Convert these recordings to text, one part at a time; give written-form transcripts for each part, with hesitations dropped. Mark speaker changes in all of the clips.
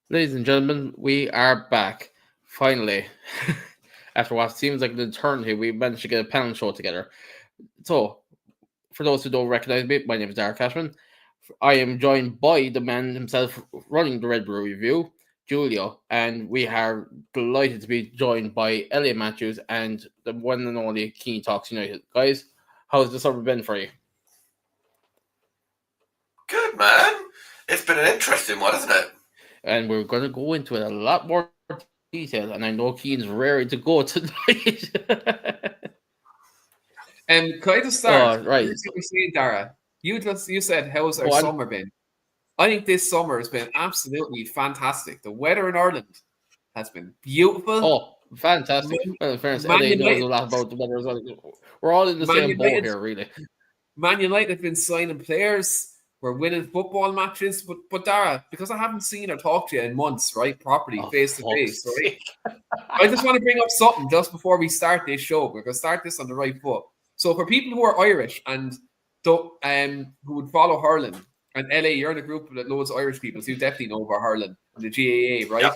Speaker 1: Ladies and gentlemen, we are back. Finally. After what seems like an eternity, we managed to get a panel show together. So, for those who don't recognize me, my name is Darren Cashman. I am joined by the man himself running the Red Bull Review, Julio, and we are delighted to be joined by Elliot Matthews and the one and only Keane Talks United. Guys, how's the summer been for you?
Speaker 2: Good, man. It's been an interesting one, hasn't it?
Speaker 1: And we're going to go into it a lot more detail, and I know Keane's raring to go tonight.
Speaker 3: Can I just
Speaker 1: Oh,
Speaker 3: start?
Speaker 1: right.
Speaker 3: Here's what you're saying, Dara. You said, how's our
Speaker 1: Go on.
Speaker 3: summer been? I think this summer has been absolutely fantastic. The weather in Ireland has been beautiful.
Speaker 1: Oh, fantastic. Well, in fairness,
Speaker 3: Man
Speaker 1: LA knows a
Speaker 3: United,
Speaker 1: lot about the weather as well. We're all in the
Speaker 3: Man
Speaker 1: same boat
Speaker 3: United,
Speaker 1: here, really.
Speaker 3: Man United have been signing players. We're winning football matches. But Dara, because I haven't seen or talked to you in months, right? Properly,
Speaker 1: Oh,
Speaker 3: face to face,
Speaker 1: fuck's
Speaker 3: right?
Speaker 1: sake.
Speaker 3: I just want to bring up something just before we start this show. We're going to start this on the right foot. So for people who are Irish and don't, who would follow hurling, and LA, you're in a group with loads of Irish people, so you definitely know about hurling and the GAA, right?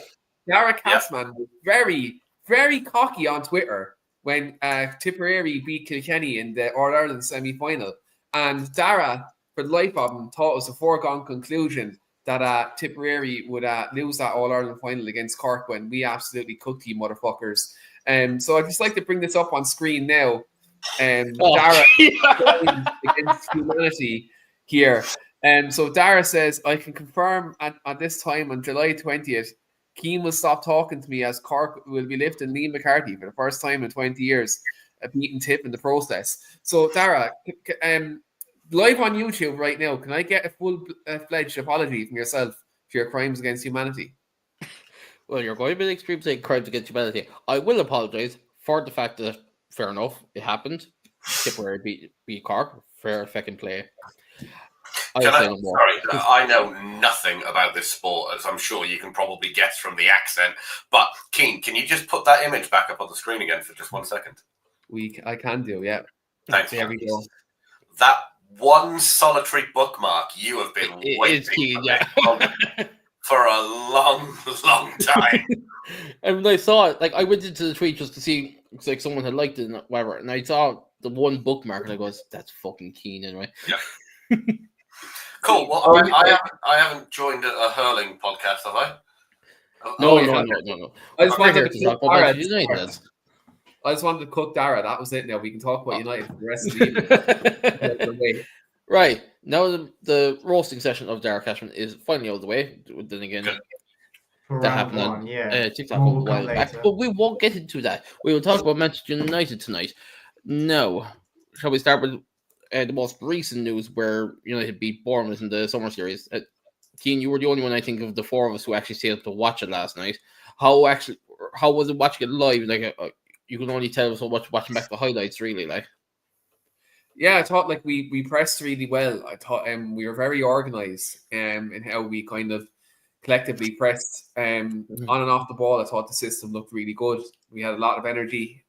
Speaker 3: Dara Cashman was very, very cocky on Twitter when Tipperary beat Kilkenny in the All-Ireland semi-final. And Dara, for the life of him, thought it was a foregone conclusion that Tipperary would lose that All-Ireland final against Cork when we absolutely cooked you motherfuckers. So I'd just like to bring this up on screen now. Dara against humanity here. So Dara says, I can confirm at this time on July 20th, Keane will stop talking to me as Cork will be lifting Liam McCarthy for the first time in 20 years, beating Tip in the process. So Dara, live on YouTube right now, can I get a full-fledged apology from yourself for your crimes against humanity?
Speaker 1: Well, you're going to be the extreme saying crimes against humanity. I will apologise for the fact that, fair enough, it happened. Tipperary beat Cork. Fair fucking play.
Speaker 2: I know nothing about this sport, as I'm sure you can probably guess from the accent. But Keane, can you just put that image back up on the screen again for just 1 second?
Speaker 3: I can do, yeah.
Speaker 2: Thanks.
Speaker 3: There we go.
Speaker 2: That one solitary bookmark you have been waiting for a long, long time.
Speaker 1: And when I saw it, like I went into the tweet just to see, because like someone had liked it and whatever, and I saw the one bookmark and I goes, "That's fucking Keane anyway."
Speaker 2: Yeah. Cool. Well, I haven't joined a hurling podcast, have I?
Speaker 1: No.
Speaker 3: I just wanted to
Speaker 1: talk about United.
Speaker 3: I just wanted to cook Dara. That was it. Now we can talk about United for the rest of the evening.
Speaker 1: Right. Now the roasting session of Dara Cashman is finally out of the way. Then again, that happened on TikTok a while back. But we won't get into that. We will talk about Manchester United tonight. No. Shall we start with the most recent news where United beat Bournemouth in the summer series? Keane, you were the only one, I think, of the four of us who actually stayed up to watch it last night. How was it watching it live? Like, you can only tell so much watching back the highlights, really. Like,
Speaker 3: yeah, I thought like we pressed really well. I thought we were very organized in how we kind of collectively pressed on and off the ball. I thought the system looked really good. We had a lot of energy.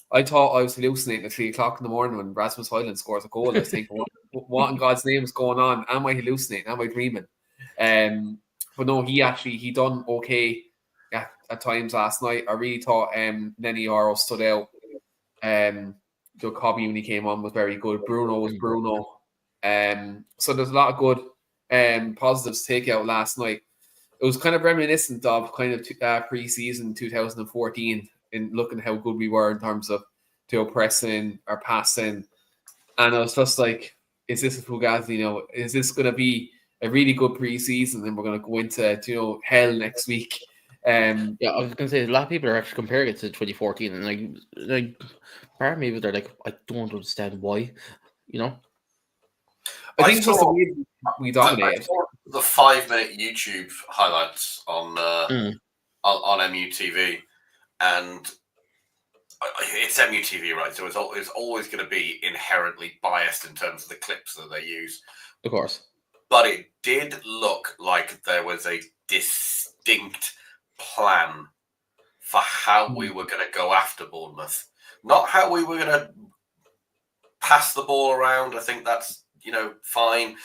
Speaker 3: I thought I was hallucinating at 3 o'clock in the morning when Rasmus Højlund scores a goal. I was thinking, what in God's name is going on? Am I hallucinating? Am I dreaming? But no, he done okay at times last night. I really thought Nenny Oro stood out. Joe Cobby, when he came on, was very good. Bruno was Bruno. So there's a lot of good positives to take out last night. It was kind of reminiscent of kind of pre-season 2014 in looking how good we were in terms of pressing or passing. And I was just like, is this a Fugazi? Is this going to be a really good pre-season and we're going to go into hell next week?
Speaker 1: I was going to say, a lot of people are actually comparing it to 2014, and like part of me, they're like, I don't understand why,
Speaker 3: I think it's just the way we dominated.
Speaker 2: I saw the 5-minute YouTube highlights on MUTV, and it's MUTV, right? So it's always going to be inherently biased in terms of the clips that they use.
Speaker 1: Of course.
Speaker 2: But it did look like there was a distinct plan for how we were going to go after Bournemouth. Not how we were going to pass the ball around. I think that's, fine.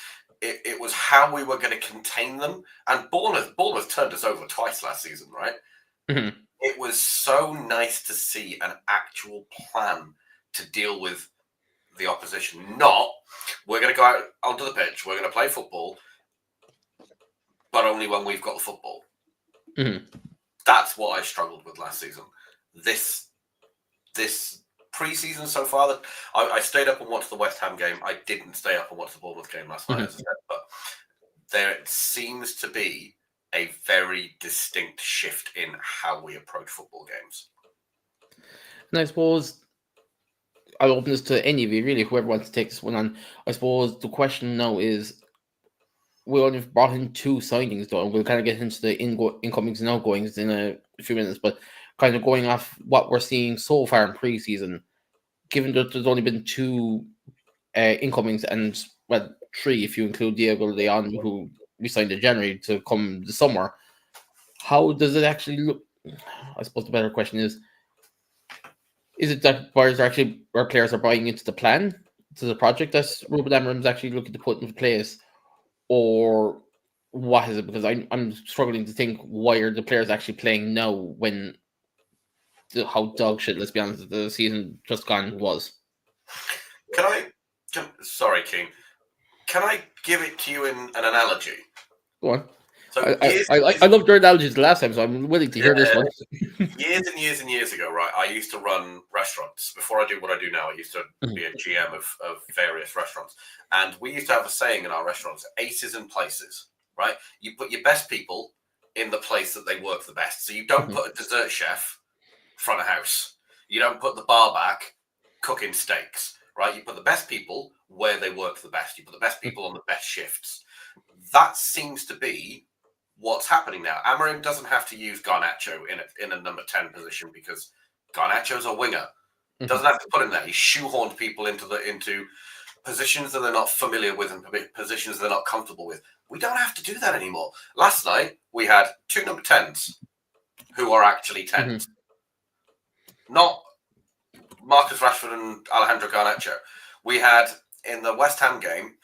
Speaker 2: It was how we were going to contain them. And Bournemouth turned us over twice last season, right?
Speaker 1: Mm-hmm.
Speaker 2: It was so nice to see an actual plan to deal with the opposition. Not, we're going to go out onto the pitch, we're going to play football, but only when we've got the football.
Speaker 1: Mm-hmm.
Speaker 2: That's what I struggled with last season. This pre-season so far, that I stayed up and watched the West Ham game. I didn't stay up and watch the Bournemouth game last night, as I said, but there seems to be a very distinct shift in how we approach football games.
Speaker 1: And I suppose I'll open this to any of you, really, whoever wants to take this one on. I suppose the question now is, we only brought in 2 signings, though, and we'll kind of get into the incomings and outgoings in a few minutes, but kind of going off what we're seeing so far in pre-season, given that there's only been 2 incomings and, well, 3 if you include Diego Leon, who we signed in January to come the summer, how does it actually look? I suppose the better question is it that players are buying into the plan, to the project that Ruben Amorim's actually looking to put into place, or what is it? Because I'm struggling to think, why are the players actually playing now when how dog shit, let's be honest, the season just gone was.
Speaker 2: Sorry, King. Can I give it to you in an analogy?
Speaker 1: Go on. So I loved your analogies the last time, so I'm willing to hear this one.
Speaker 2: Years and years and years ago, right, I used to run restaurants. Before I do what I do now, I used to be a GM of various restaurants. And we used to have a saying in our restaurants, aces in places, right? You put your best people in the place that they work the best. So you don't put a dessert chef front of house. You don't put the bar back cooking steaks, right? You put the best people where they work the best. You put the best people on the best shifts. That seems to be what's happening now. Amorim doesn't have to use Garnacho in a number 10 position because Garnacho's a winger. Doesn't have to put him there. He's shoehorned people into positions that they're not familiar with and positions they're not comfortable with. We don't have to do that anymore. Last night, we had 2 number 10s who are actually 10s. Not Marcus Rashford and Alejandro Garnacho. We had, in the West Ham game,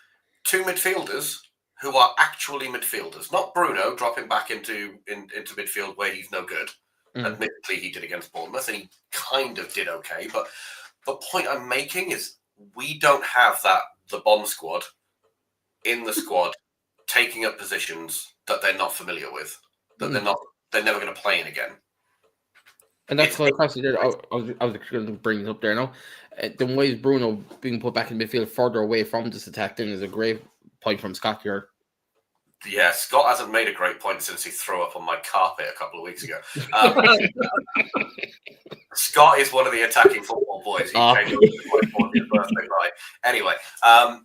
Speaker 2: 2 midfielders who are actually midfielders. Not Bruno dropping back into midfield where he's no good. Admittedly, he did against Bournemouth, and he kind of did okay. But the point I'm making is we don't have the bomb squad in the squad taking up positions that they're not familiar with, that they're never going to play in again.
Speaker 1: And that's what I was going to bring it up there now. The way Bruno being put back in midfield further away from this attack then is a great point from Scott here.
Speaker 2: Yeah, Scott hasn't made a great point since he threw up on my carpet a couple of weeks ago. Scott is one of the attacking football boys. He came over to my 40th birthday night. Anyway, I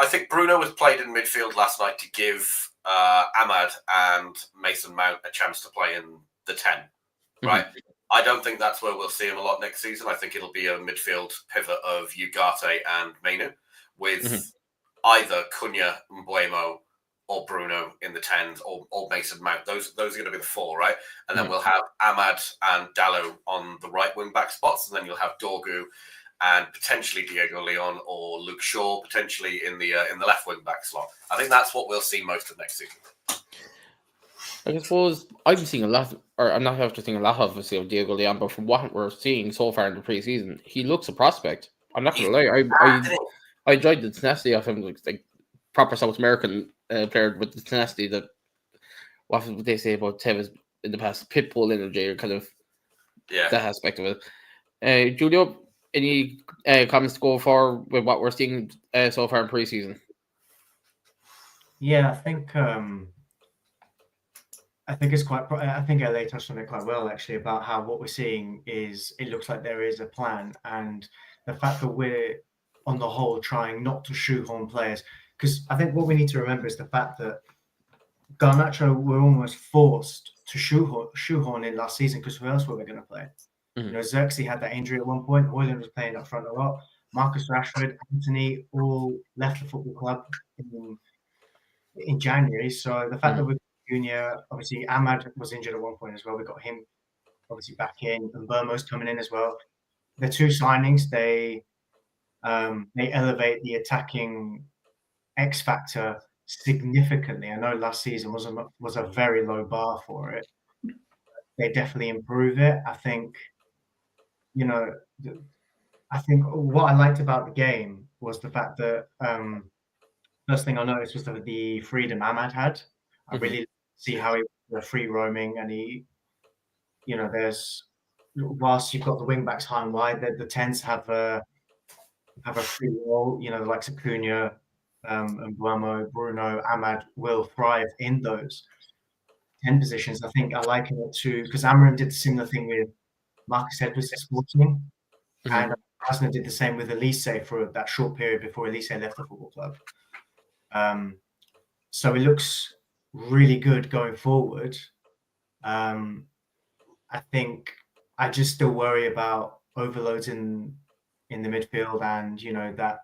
Speaker 2: think Bruno was played in midfield last night to give Ahmad and Mason Mount a chance to play in the 10. Right. I don't think that's where we'll see him a lot next season. I think it'll be a midfield pivot of Ugarte and Mainu with either Cunha, Mbuemo, or Bruno in the 10s, or Mason Mount. Those are going to be the 4, right? And then we'll have Ahmad and Dallo on the right wing back spots, and then you'll have Dorgu and potentially Diego Leon or Luke Shaw potentially in the left wing back slot. I think that's what we'll see most of next season.
Speaker 1: I suppose I'm seeing a lot, or I'm not after seeing a lot of Diego Leon, but from what we're seeing so far in the preseason, he looks a prospect. I'm not going to lie. I enjoyed the tenacity of him, like proper South American player with the tenacity that, what would they say about Tevez in the past? Pitbull energy, or kind of that aspect of it. Julio, any comments to go for with what we're seeing so far in preseason?
Speaker 4: Yeah, I think it's quite. I think LA touched on it quite well, actually, about how what we're seeing is it looks like there is a plan, and the fact that we're on the whole trying not to shoehorn players, because I think what we need to remember is the fact that Garnacho were almost forced to shoehorn in last season, because who else were we going to play? You know, Xerxes had that injury at one point. Hoyland was playing up front a lot. Marcus Rashford, Anthony all left the football club in January. So the fact that we're Junior, obviously Ahmad was injured at one point as well. We got him obviously back in, and Bournemouth's coming in as well. The 2 signings, they elevate the attacking X factor significantly. I know last season was a very low bar for it. They definitely improve it. I think, I think what I liked about the game was the fact that first thing I noticed was the freedom Ahmad had. I really see how he was free roaming, and he, there's whilst you've got the wing backs high and wide, the tens have a free role. The likes of Cunha, and Bruno, Ahmad will thrive in those 10 positions. I think I liken it to, because Amram did a similar thing with Marcus Edwards at Sporting, and Arsenal did the same with Elise for that short period before Elise left the football club. So it looks really good going forward. I think I just still worry about overloads in the midfield, and that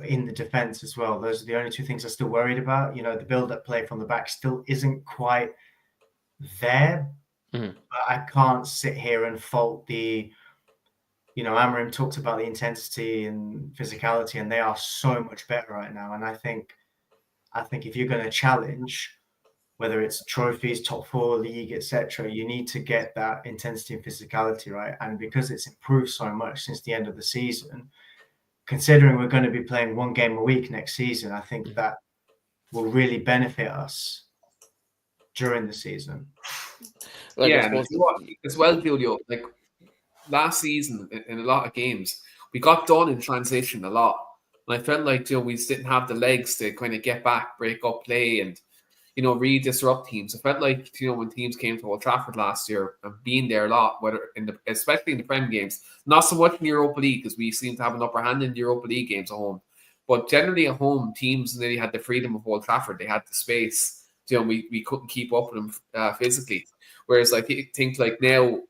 Speaker 4: in the defense as well. Those are the only two things I'm still worried about. The build-up play from the back still isn't quite there. But I can't sit here and fault the. Amram talked about the intensity and physicality, and they are so much better right now. And I think if you're going to challenge, whether it's trophies, top four, league, etc., you need to get that intensity and physicality right. And because it's improved so much since the end of the season, considering we're going to be playing one game a week next season, I think that will really benefit us during the season.
Speaker 3: As well, Julio, like last season in a lot of games, we got done in transition a lot. And I felt like, we just didn't have the legs to kind of get back, break up play, and, really disrupt teams. I felt like, when teams came to Old Trafford last year and being there a lot, especially in the Prem games, not so much in the Europa League, because we seem to have an upper hand in the Europa League games at home. But generally at home, teams nearly had the freedom of Old Trafford. They had the space. We couldn't keep up with them physically. Whereas I think like now,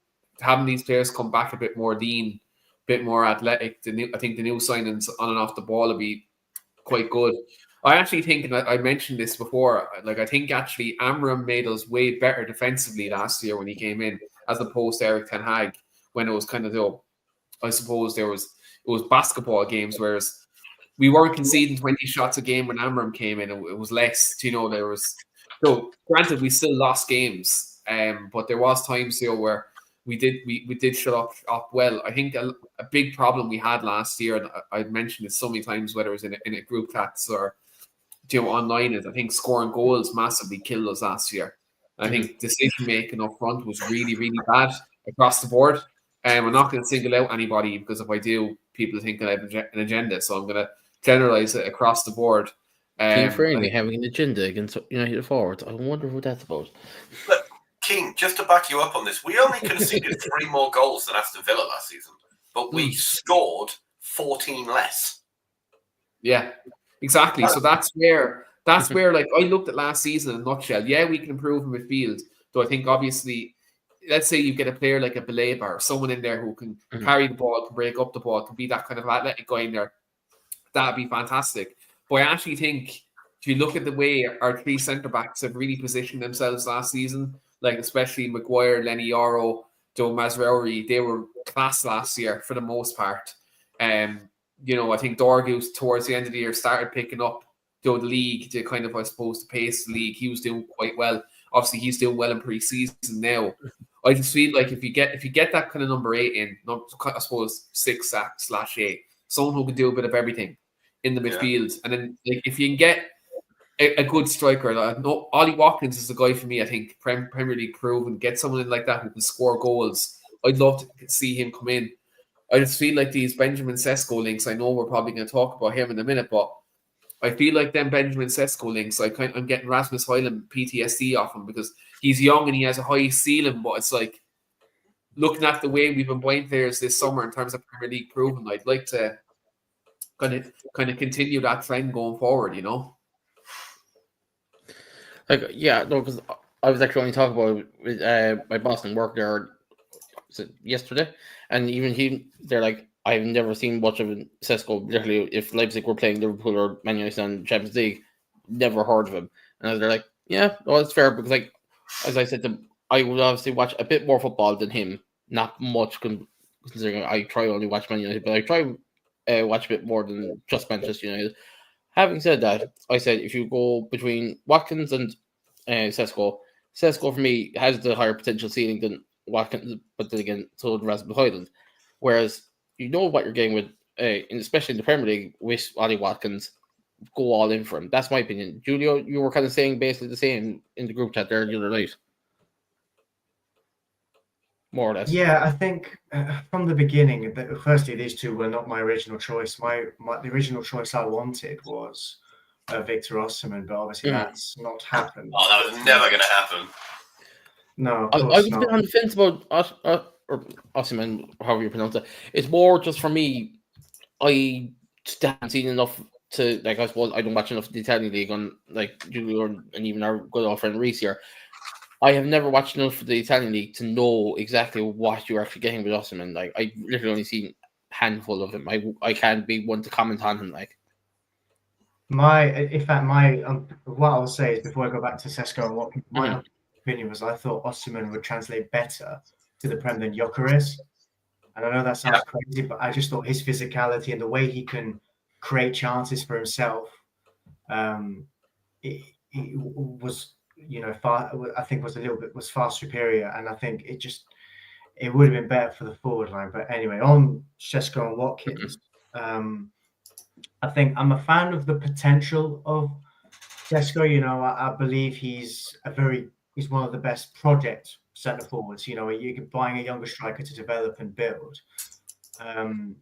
Speaker 3: having these players come back a bit more lean, a bit more athletic, I think the new signings on and off the ball will be quite good. I actually think, and I mentioned this before, like I think actually Amram made us way better defensively last year when he came in, as opposed to Eric Ten Hag, when it was kind of, I suppose it was basketball games, whereas we weren't conceding 20 shots a game when Amram came in. It was less, there was, so granted we still lost games, but there was times where we did shut up well. I think a big problem we had last year, and I've mentioned it so many times, whether it was in a group chats or online, is I think scoring goals massively killed us last year. I think decision making up front was really, really bad across the board. I'm not going to single out anybody, because if I do, people think I have an agenda. So I'm going to generalize it across the board.
Speaker 1: King Freeney having an agenda against United forwards. I wonder what that's about.
Speaker 2: Look, King, just to back you up on this, we only conceded 3 more goals than Aston Villa last season, but we scored 14 less.
Speaker 3: Yeah, exactly. So that's where like I looked at last season in a nutshell. Yeah, we can improve in midfield. So I think obviously, let's say you get a player like a Baleba or someone in there who can carry the ball, can break up the ball, can be that kind of athletic guy in there. That'd be fantastic. But I actually think if you look at the way our 3 centre backs have really positioned themselves last season, like especially Maguire, Lenny Yoro, Joe Mazraoui, they were class last year for the most part. I think Dorgu towards the end of the year started picking up the league to kind of, I suppose, to pace the league. He was doing quite well. Obviously, he's doing well in pre-season now. I just feel like if you get that kind of number 8 in, I suppose 6/8, someone who can do a bit of everything in the midfield, and then like if you can get a good striker, Ollie Watkins is the guy for me. I think Premier League proven, get someone in like that who can score goals. I'd love to see him come in. I just feel like these Benjamin Sesko links, I know we're probably going to talk about him in a minute, but I feel like them Benjamin Sesko links, I'm getting Rasmus Højlund PTSD off him, because he's young and he has a high ceiling, but it's like, looking at the way we've been buying players this summer in terms of Premier League proven, I'd like to kind of continue that trend going forward,
Speaker 1: Because I was actually only talking about it with my boss and work there yesterday, and even they're like, I've never seen much of Sesko. Literally, if Leipzig were playing Liverpool or Man United in Champions League, never heard of him. And they're like, yeah, well, it's fair, because like, as I said to them, I would obviously watch a bit more football than him. Not much, considering I try only watch Man United, but I try watch a bit more than just Manchester United. Having said that, I said if you go between Watkins and Sesko for me has the higher potential ceiling than Watkins, but then again, so does Rasmus Højlund. Whereas you know what you're getting with, especially in the Premier League, with Ollie Watkins, go all in for him. That's my opinion. Julio, you were kind of saying basically the same in the group chat there the other night. More or less.
Speaker 4: Yeah, I think from the beginning, firstly, these two were not my original choice. The original choice I wanted was Victor Osimhen, but obviously that's not happened.
Speaker 2: Oh, that was never going to happen.
Speaker 4: No,
Speaker 1: I was a bit on the fence about Osimhen, however you pronounce it. It's more just for me, I just haven't seen enough to, like, I suppose I don't watch enough of the Italian league on, like, Julio and even our good old friend Reese here. I have never watched enough of the Italian league to know exactly what you're actually getting with Osimhen. Like, I literally only seen a handful of him. I can't be one to comment on him. Like,
Speaker 4: what I'll say is, before I go back to Sesko and Watkins, my opinion was I thought Osimhen would translate better to the Prem than Gyökeres. And I know that sounds crazy, but I just thought his physicality and the way he can create chances for himself, it was, far. I think was far superior, and I think it would have been better for the forward line. But anyway, on Sesko and Watkins, I think I'm a fan of the potential of Sesko. I believe he's one of the best project centre forwards. You're buying a younger striker to develop and build. And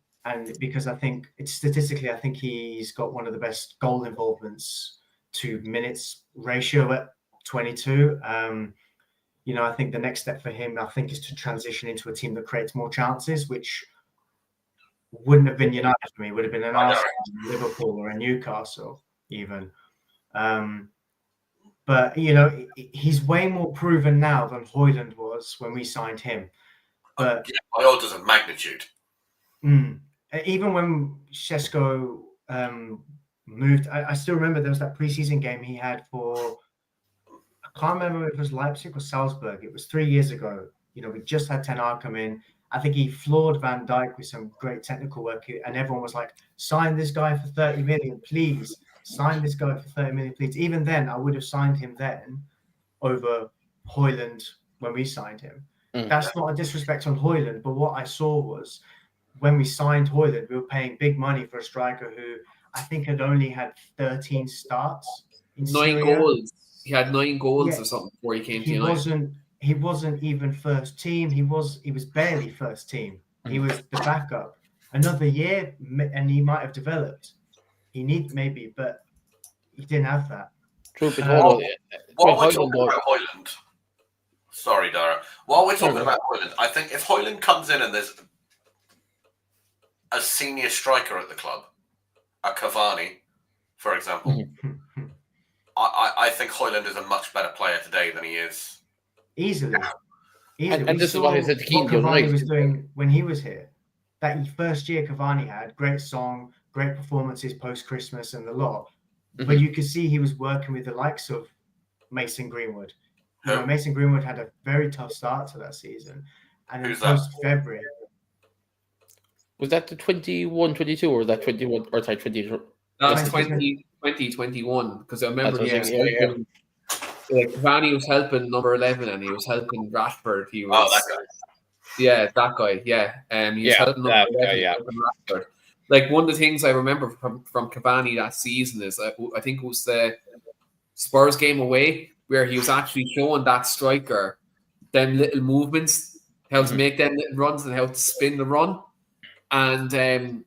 Speaker 4: because I think statistically, I think he's got one of the best goal involvements to minutes ratio at 22. I think the next step for him, is to transition into a team that creates more chances, which wouldn't have been United for me. Would have been an Arsenal, Liverpool, or a Newcastle even. But he's way more proven now than Højlund was when we signed him. But
Speaker 2: by orders of magnitude.
Speaker 4: Even when Sesko moved, I still remember there was that preseason game he had for, I can't remember if it was Leipzig or Salzburg. It was 3 years ago. We just had Ten Hag come in. I think he floored Van Dijk with some great technical work, and everyone was like, sign this guy for 30 million, please. Sign this guy for 30 million, please. Even then, I would have signed him then over Højlund when we signed him. That's not a disrespect on Højlund, but what I saw was when we signed Højlund, we were paying big money for a striker who I think had only had 13 starts.
Speaker 3: 9 goals. He had 9 goals or something before he came to United.
Speaker 4: He wasn't even first team. He was barely first team. He was the backup. Another year, and he might have developed. Maybe, but he didn't have that.
Speaker 1: True, but hold on.
Speaker 2: While we're talking about Højlund, sorry, Dara. While we're talking about Højlund, I think if Højlund comes in and there's a senior striker at the club, a Cavani, for example, I think Højlund is a much better player today than he is.
Speaker 4: Easily.
Speaker 1: And this is what I said to Keane
Speaker 4: Cavani was doing when he was here. That first year Cavani had great song, great performances post Christmas and the lot. But you could see he was working with the likes of Mason Greenwood. Mason Greenwood had a very tough start to that season. And then post February.
Speaker 1: Was that the 21-22 or was that 21 or 20?
Speaker 3: That was 2021 because I remember Cavani was helping number 11 and he was helping Rashford. He was
Speaker 2: that guy.
Speaker 3: Yeah, that guy. Yeah, he was helping number 11. Helping Rashford. Like one of the things I remember from Cavani that season is I think it was the Spurs game away where he was actually showing that striker them little movements, how to make them little runs and how to spin the run. And I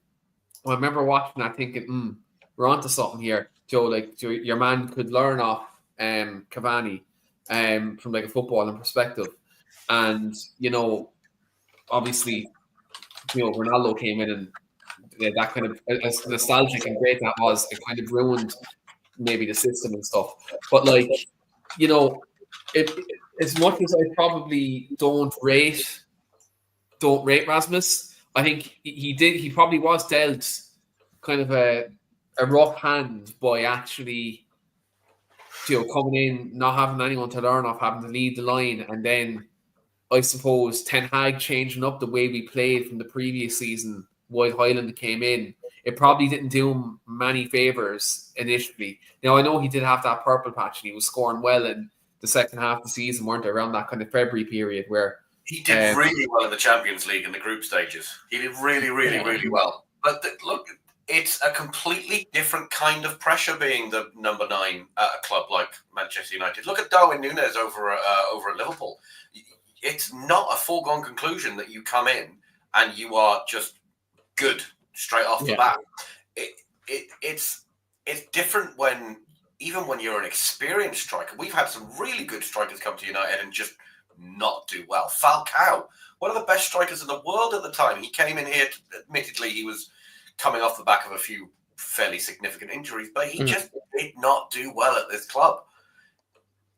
Speaker 3: remember watching that thinking, we're onto something here, Joe. Like your man could learn off Cavani from like a footballing perspective. And obviously, Ronaldo came in and that kind of as nostalgic and great that was, it kind of ruined maybe the system and stuff. But as much as I probably don't rate Rasmus, I think he probably was dealt kind of a rough hand by actually coming in, not having anyone to learn off, having to lead the line, and then I suppose Ten Hag changing up the way we played from the previous season while Hyland came in, it probably didn't do him many favours initially. Now, I know he did have that purple patch and he was scoring well in the second half of the season, weren't it, around that kind of February period where
Speaker 2: he did really well in the Champions League in the group stages. He did really, really, really well. But look, it's a completely different kind of pressure being the number 9 at a club like Manchester United. Look at Darwin Núñez over at Liverpool. It's not a foregone conclusion that you come in and you are just good straight off the bat. It's different even when you're an experienced striker. We've had some really good strikers come to United and just not do well. Falcao, one of the best strikers in the world at the time. He came in here, admittedly, he was coming off the back of a few fairly significant injuries, but he just did not do well at this club.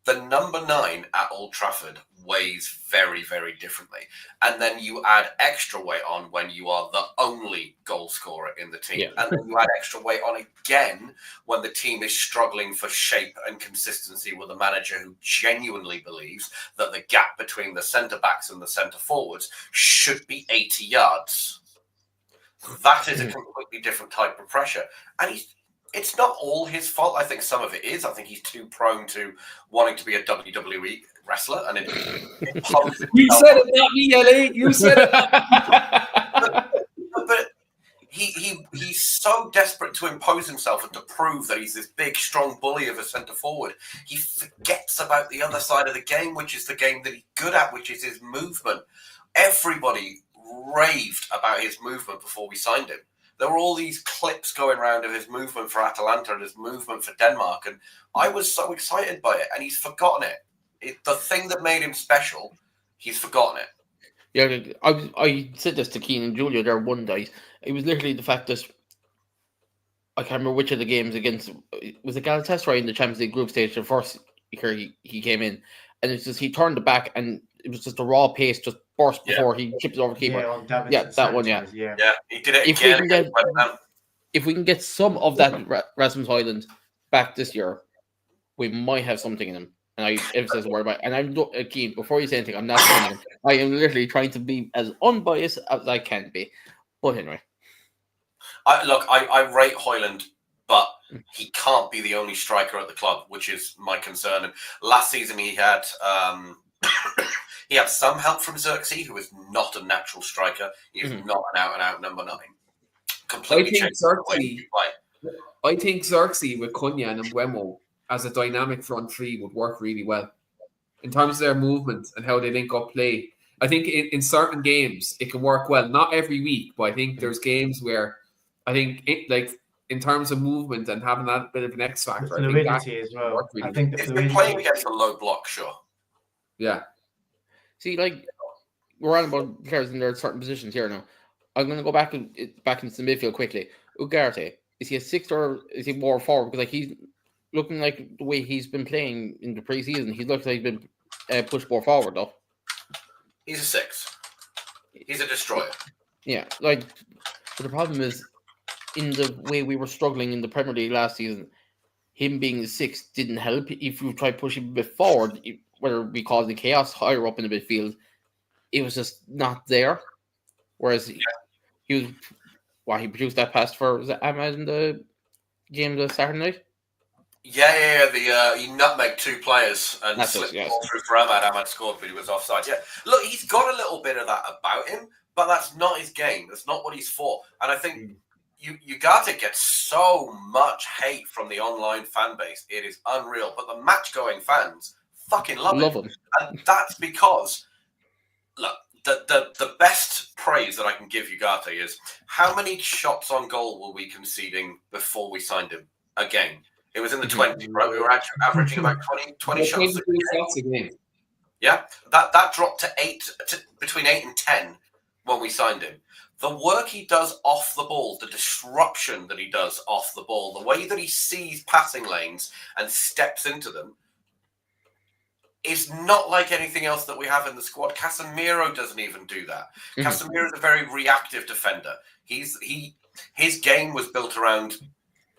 Speaker 2: The number 9 at Old Trafford weighs very, very differently. And then you add extra weight on when you are the only goal scorer in the team. Yeah. And then you add extra weight on again when the team is struggling for shape and consistency with a manager who genuinely believes that the gap between the centre-backs and the centre-forwards should be 80 yards. That is a completely different type of pressure. And it's not all his fault. I think some of it is. I think he's too prone to wanting to be a WWE wrestler. And
Speaker 3: you said it, not me, LA. You said it.
Speaker 2: But he's so desperate to impose himself and to prove that he's this big, strong bully of a centre forward. He forgets about the other side of the game, which is the game that he's good at, which is his movement. Everybody raved about his movement before we signed him. There were all these clips going around of his movement for Atalanta and his movement for Denmark, and I was so excited by it, and he's forgotten it. The thing that made him special, he's forgotten it.
Speaker 1: Yeah, I said this to Keane and Julia there one day. It was literally the fact that I can't remember which of the games against, was it Galatasaray in the Champions League group stage, the first year he came in, and it's just he turned it back and it was just a raw pace just burst before he chipped it over the keeper.
Speaker 4: Yeah,
Speaker 1: that one,
Speaker 2: Yeah, he did it again.
Speaker 1: If we can get some of that Rasmus Højlund back this year, we might have something in him. And I emphasize the word about. And I'm Keane, before you say anything, I'm not saying I am literally trying to be as unbiased as I can be. But anyway,
Speaker 2: I rate Højlund, but he can't be the only striker at the club, which is my concern. And last season he had he had some help from Xerxes, who is not a natural striker. He is not an out-and-out number 9. Completely changed the way he play.
Speaker 3: I think Xerxes with Cunha and Mbeumo as a dynamic front three would work really well in terms of their movement and how they link up play. I think in certain games it can work well. Not every week, but I think there's games where I think in terms of movement and having that bit of an X factor,
Speaker 4: the fluidity as well. Really I think
Speaker 2: if they're playing against a low block, sure.
Speaker 3: Yeah.
Speaker 1: See, we're on about players in their certain positions here now. I'm going to go back into the midfield quickly. Ugarte, is he a 6th or is he more forward? Because he's looking like the way he's been playing in the preseason, he looks like he's been pushed more forward though.
Speaker 2: He's a 6. He's a destroyer.
Speaker 1: Yeah, but the problem is in the way we were struggling in the Premier League last season, him being the 6 didn't help. If you try pushing a bit forward, whether it be causing chaos higher up in the midfield, it was just not there. Whereas he produced that pass for Ahmad in the game the Saturday night.
Speaker 2: Yeah. He nutmegged 2 players and slipped the ball through for Ahmad. Ahmad scored, but he was offside. Yeah, look, he's got a little bit of that about him, but that's not his game. That's not what he's for. And I think Ugarte gets so much hate from the online fan base. It is unreal. But the match-going fans fucking love him. And that's because, look, the best praise that I can give Ugarte is how many shots on goal were we conceding before we signed him a game? It was in the 20s, right? We were actually averaging about 20 shots a game. Yeah, that dropped to between 8 and 10 when we signed him. The work he does off the ball, the disruption that he does off the ball, the way that he sees passing lanes and steps into them is not like anything else that we have in the squad. Casemiro doesn't even do that. Casemiro is a very reactive defender. His game was built around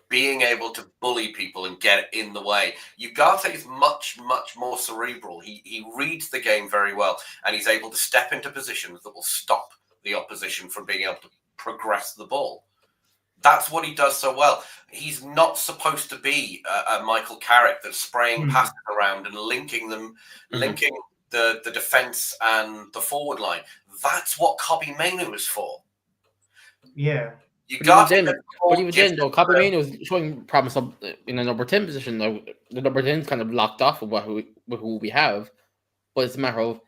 Speaker 2: being able to bully people and get in the way. Ugarte is much, much more cerebral. He reads the game very well, and he's able to step into positions that will stop the opposition from being able to progress the ball. That's what he does so well. He's not supposed to be a Michael Carrick that's spraying passes around and linking the defense and the forward line. That's what Kobbie Mainoo is for.
Speaker 4: Yeah.
Speaker 1: But even then, though, Kobbie Mainoo was showing promise in a number 10 position. Though the number 10 is kind of locked off of who we have, but it's a matter of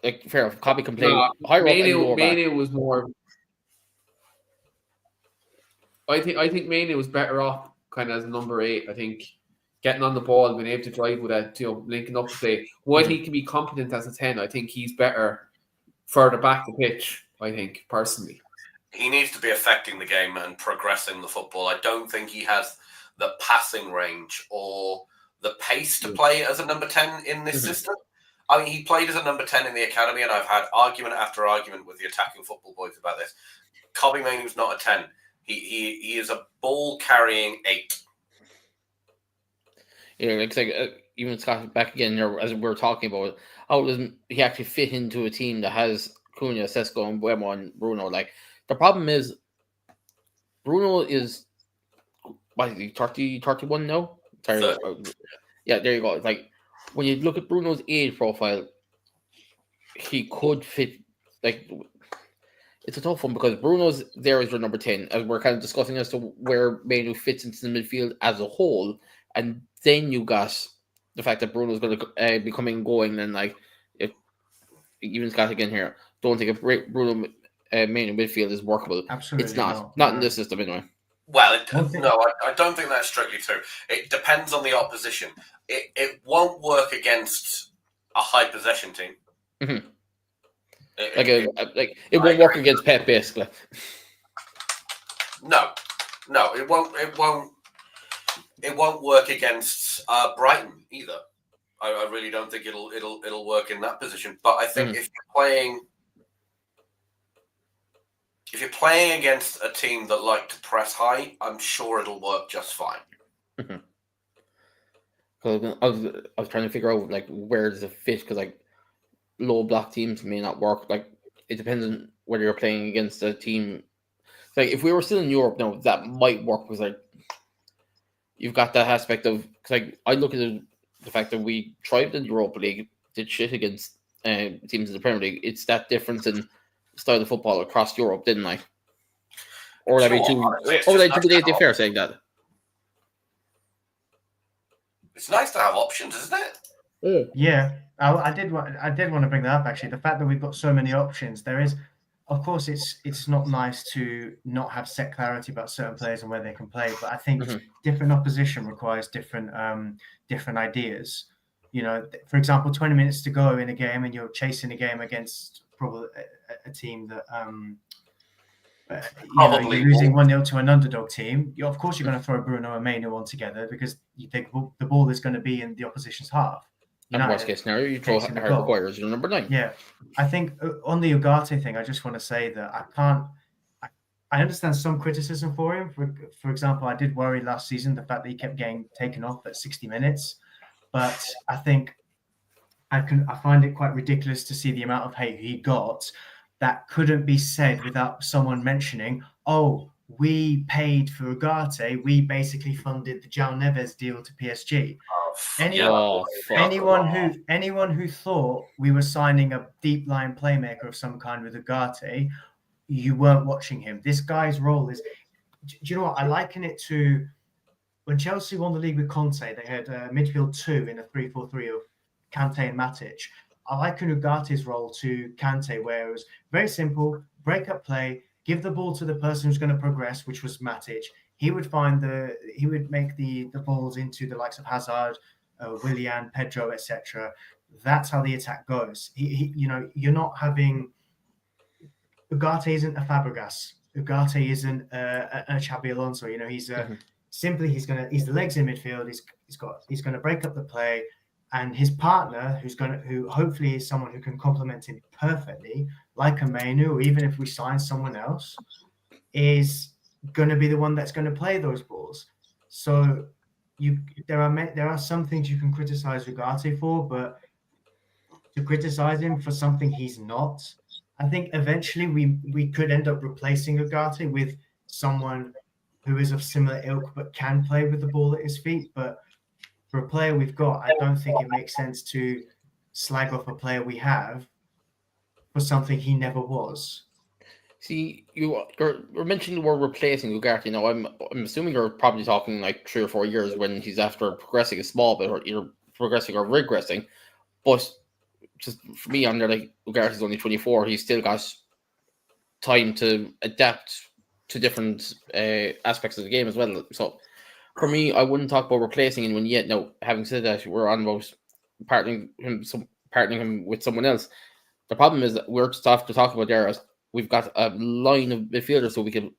Speaker 1: like fair enough. Kobbie can play higher up and lower back.
Speaker 3: Mainoo was more. I think Mainoo was better off kind of as number 8. I think getting on the ball, being able to drive with that, linking up the play. While he can be competent as a 10, I think he's better further back the pitch. I think personally.
Speaker 2: He needs to be affecting the game and progressing the football. I don't think he has the passing range or the pace to play as a number 10 in this system. I mean, he played as a number 10 in the academy, and I've had argument after argument with the attacking football boys about this. Kobbie Mainoo's not a 10. He is a ball-carrying 8.
Speaker 1: Yeah, like even Scott back again, as we were talking about, how does he actually fit into a team that has Cunha, Sesko, and Mbeumo and Bruno? Like, the problem is, Bruno is, what is he, 30, 31 now? Sorry. Yeah, there you go. It's like, when you look at Bruno's age profile, he could fit, like, it's a tough one because Bruno's there as your number 10, as we're kind of discussing as to where Mainoo fits into the midfield as a whole. And then you got the fact that Bruno's going to be coming and going, and like, if even Scott again here, don't think if Bruno Mainoo midfield is workable.
Speaker 4: Absolutely,
Speaker 1: it's not in this system anyway.
Speaker 2: Well, I don't think that's strictly true. It depends on the opposition. It won't work against a high possession team.
Speaker 1: Mm-hmm. It won't work against Pep, basically.
Speaker 2: No, it won't. It won't work again Brighton either. I really don't think it'll work in that position. But I think if you're playing against a team that like to press high, I'm sure it'll work just fine.
Speaker 1: Mm-hmm. I was trying to figure out like where does it fit, because like low block teams may not work. Like it depends on whether you're playing against a team. Like if we were still in Europe now, that might work, because like you've got that aspect of, because like I look at the fact that we thrived in the Europa League, did shit against teams in the Premier League. It's that difference in style of football across Europe, didn't I? Or would I be too fair saying that?
Speaker 2: It's nice to have options, isn't it?
Speaker 4: Yeah, I did want to bring that up actually. The fact that we've got so many options, there is, of course, it's not nice to not have set clarity about certain players and where they can play. But I think different opposition requires different ideas. You know, for example, 20 minutes to go in a game, and you're chasing a game against probably a team that you're losing 1-0 to an underdog team. Of course, you're going to throw Bruno and Mainoo on together because you think the ball is going to be in the opposition's half.
Speaker 1: And worst case scenario, you throw Harry Maguire as your number 9.
Speaker 4: Yeah, I think on the Ugarte thing, I just want to say that I understand some criticism for him. For example, I did worry last season the fact that he kept getting taken off at 60 minutes, but I think I find it quite ridiculous to see the amount of hate he got that couldn't be said without someone mentioning, "Oh, we paid for Ugarte. We basically funded the João Neves deal to PSG." Anyone who thought we were signing a deep line playmaker of some kind with Ugarte, you weren't watching him. This guy's role is, do you know what? I liken it to when Chelsea won the league with Conte. They had midfield 2 in a 3-4-3 of Kante and Matic. I liken Ugarte's role to Kante, where it was very simple: break up play, give the ball to the person who's going to progress, which was Matic. He would make the balls into the likes of Hazard, Willian, Pedro, etc. That's how the attack goes. You're not having. Ugarte isn't a Fabregas. Ugarte isn't a Xabi Alonso. He's simply he's the legs in midfield. He's going to break up the play, and his partner, who hopefully is someone who can complement him perfectly, like a Mainoo, or even if we sign someone else, is going to be the one that's going to play those balls. So there are some things you can criticize Ugarte for, but to criticize him for something he's not, I think eventually we could end up replacing Ugarte with someone who is of similar ilk but can play with the ball at his feet. But for a player we've got, I don't think it makes sense to slag off a player we have for something he never was.
Speaker 1: See, you're mentioning the word replacing Ugarte. Now, I'm assuming you're probably talking like 3 or 4 years when he's after progressing a small bit, or either progressing or regressing. But just for me, I'm there like Ugarte's only 24. He's still got time to adapt to different aspects of the game as well. So for me, I wouldn't talk about replacing anyone yet. Now, having said that, we're on about partnering him with someone else. The problem is that we're just have to talk about there as we've got a line of midfielders so we can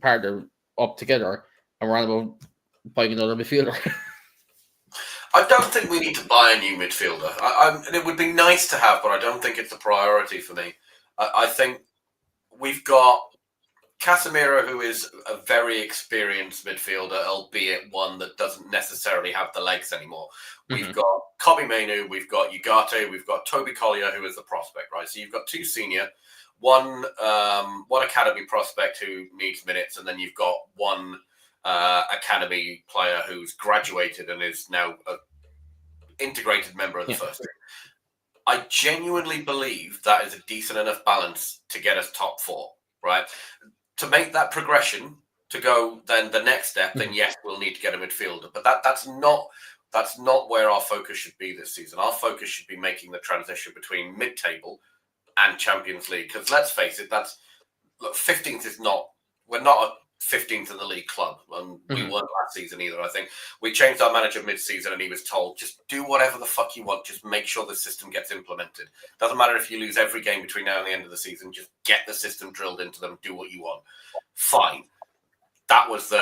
Speaker 1: partner up together, and we're on about buying another midfielder.
Speaker 2: I don't think we need to buy a new midfielder. And it would be nice to have, but I don't think it's a priority for me. I think we've got Casemiro, who is a very experienced midfielder, albeit one that doesn't necessarily have the legs anymore. We've got Kobbie Mainoo, we've got Ugarte, we've got Toby Collier, who is the prospect, right? So you've got 2 senior, one academy prospect who needs minutes, and then you've got one academy player who's graduated and is now an integrated member of the first team. I genuinely believe that is a decent enough balance to get us top 4, right? To make that progression, to go then the next step, then yes, we'll need to get a midfielder. But that's not where our focus should be this season. Our focus should be making the transition between mid-table and Champions League. Because let's face it, 15th is not. We're not a 15th in the league club, and we weren't last season either. I think we changed our manager mid-season, and he was told, just do whatever the fuck you want, just make sure the system gets implemented. Doesn't matter if you lose every game between now and the end of the season, just get the system drilled into them, do what you want. Fine. That was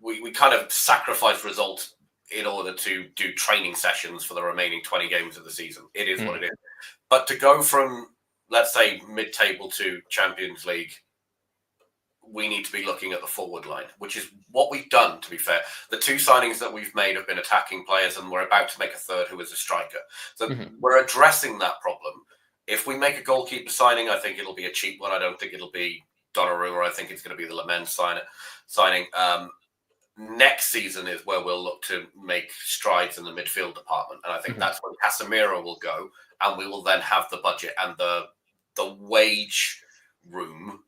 Speaker 2: we kind of sacrificed results in order to do training sessions for the remaining 20 games of the season. It is what it is. But to go from, let's say, mid-table to Champions League, we need to be looking at the forward line, which is what we've done, to be fair. The 2 signings that we've made have been attacking players, and we're about to make a third who is a striker. So we're addressing that problem. If we make a goalkeeper signing, I think it'll be a cheap one. I don't think it'll be Donnarumma. I think it's going to be the Lamens signing. Next season is where we'll look to make strides in the midfield department. And I think that's when Casemiro will go, and we will then have the budget and the wage room.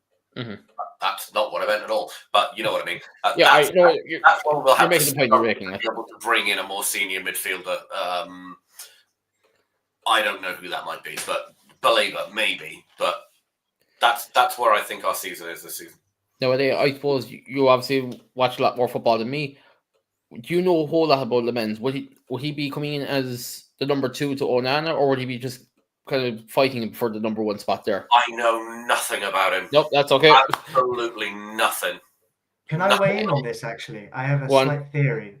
Speaker 2: That's not what I meant at all, but you know what I mean. That's when we'll have to be able to bring in a more senior midfielder. I don't know who that might be, but Believer, maybe. But that's where I think our season is this season.
Speaker 1: Now, I suppose you obviously watch a lot more football than me. Do you know a whole lot about Lamens? Would he be coming in as the number 2 to Onana, or would he be just kind of fighting him for the number 1 spot there?
Speaker 2: I know nothing about him.
Speaker 1: Nope, that's okay.
Speaker 2: Absolutely nothing.
Speaker 4: Can I weigh in on this, actually? I have a slight theory.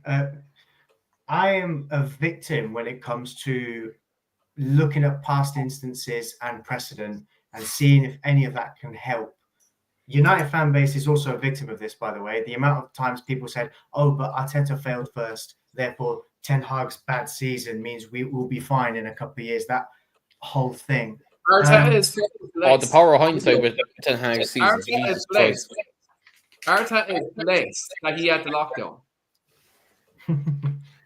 Speaker 4: I am a victim when it comes to looking at past instances and precedent and seeing if any of that can help. United fan base is also a victim of this, by the way. The amount of times people said, oh, but Arteta failed first, therefore Ten Hag's bad season means we will be fine in a couple of years. That whole thing.
Speaker 3: Arteta is
Speaker 1: the power of hindsight with Ten Hag's season.
Speaker 3: Arteta is blessed that he had the lockdown.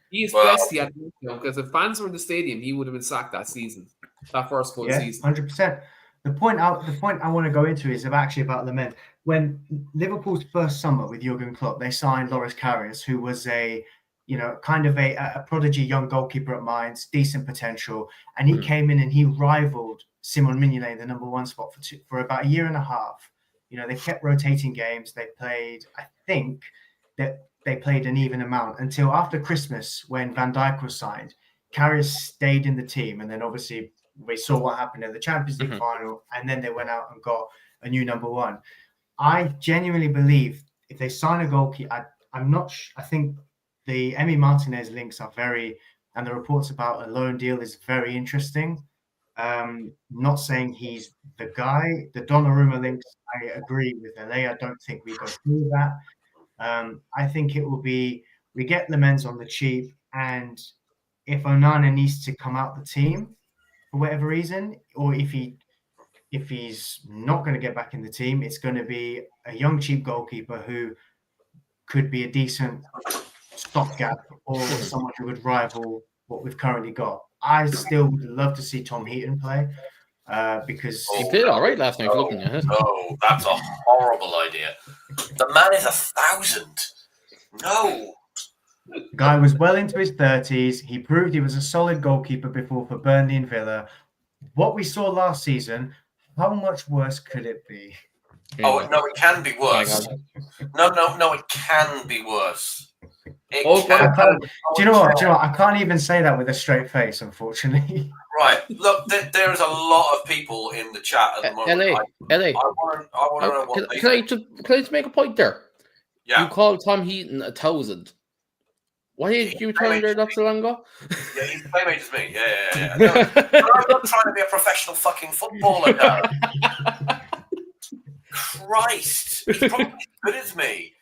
Speaker 3: He is blessed he had the lockdown, because if fans were in the stadium, he would have been sacked that season. That first full season.
Speaker 4: 100%. The point I want to go into is actually about Lamens. When Liverpool's first summer with Jurgen Klopp, they signed Loris Karius, who was a prodigy young goalkeeper at Mainz, decent potential, and he came in and he rivaled Simon Mignolet, the number 1 spot for about a year and a half. They kept rotating games. They played, I think, that they played an even amount until after Christmas when Van Dijk was signed. Karius stayed in the team, and then obviously we saw what happened in the Champions League final, and then they went out and got a new number 1. I genuinely believe if they sign a goalkeeper, I think the Emi Martinez links are and the reports about a loan deal is very interesting. Not saying he's the guy. The Donnarumma links, I agree with LA. I don't think we go through that. I think it will be, we get Lamens on the cheap, and if Onana needs to come out the team for whatever reason, or if he if he's not going to get back in the team, it's going to be a young, cheap goalkeeper who could be a decent stopgap or someone who would rival what we've currently got. I still would love to see Tom Heaton play because
Speaker 1: he played all right last night. Looking at it,
Speaker 2: no, that's a horrible idea. The man is 1,000. No.
Speaker 4: The guy was well into his 30s. He proved he was a solid goalkeeper before for Burnley and Villa. What we saw last season, how much worse could it be?
Speaker 2: Oh, no, it can be worse. No, it can be worse.
Speaker 4: Do you know what? I can't even say that with a straight face, unfortunately.
Speaker 2: Right. Look, there is a lot of people in the chat at the moment.
Speaker 1: LA.
Speaker 2: I want to know what
Speaker 1: can I just make a point there?
Speaker 2: Yeah.
Speaker 1: You called Tom Heaton 1,000. Why did you turn there not so long ago?
Speaker 2: Yeah, he's the same age as me. Yeah. No, I'm not trying to be a professional fucking footballer, Darren. Christ. He's probably as good as me.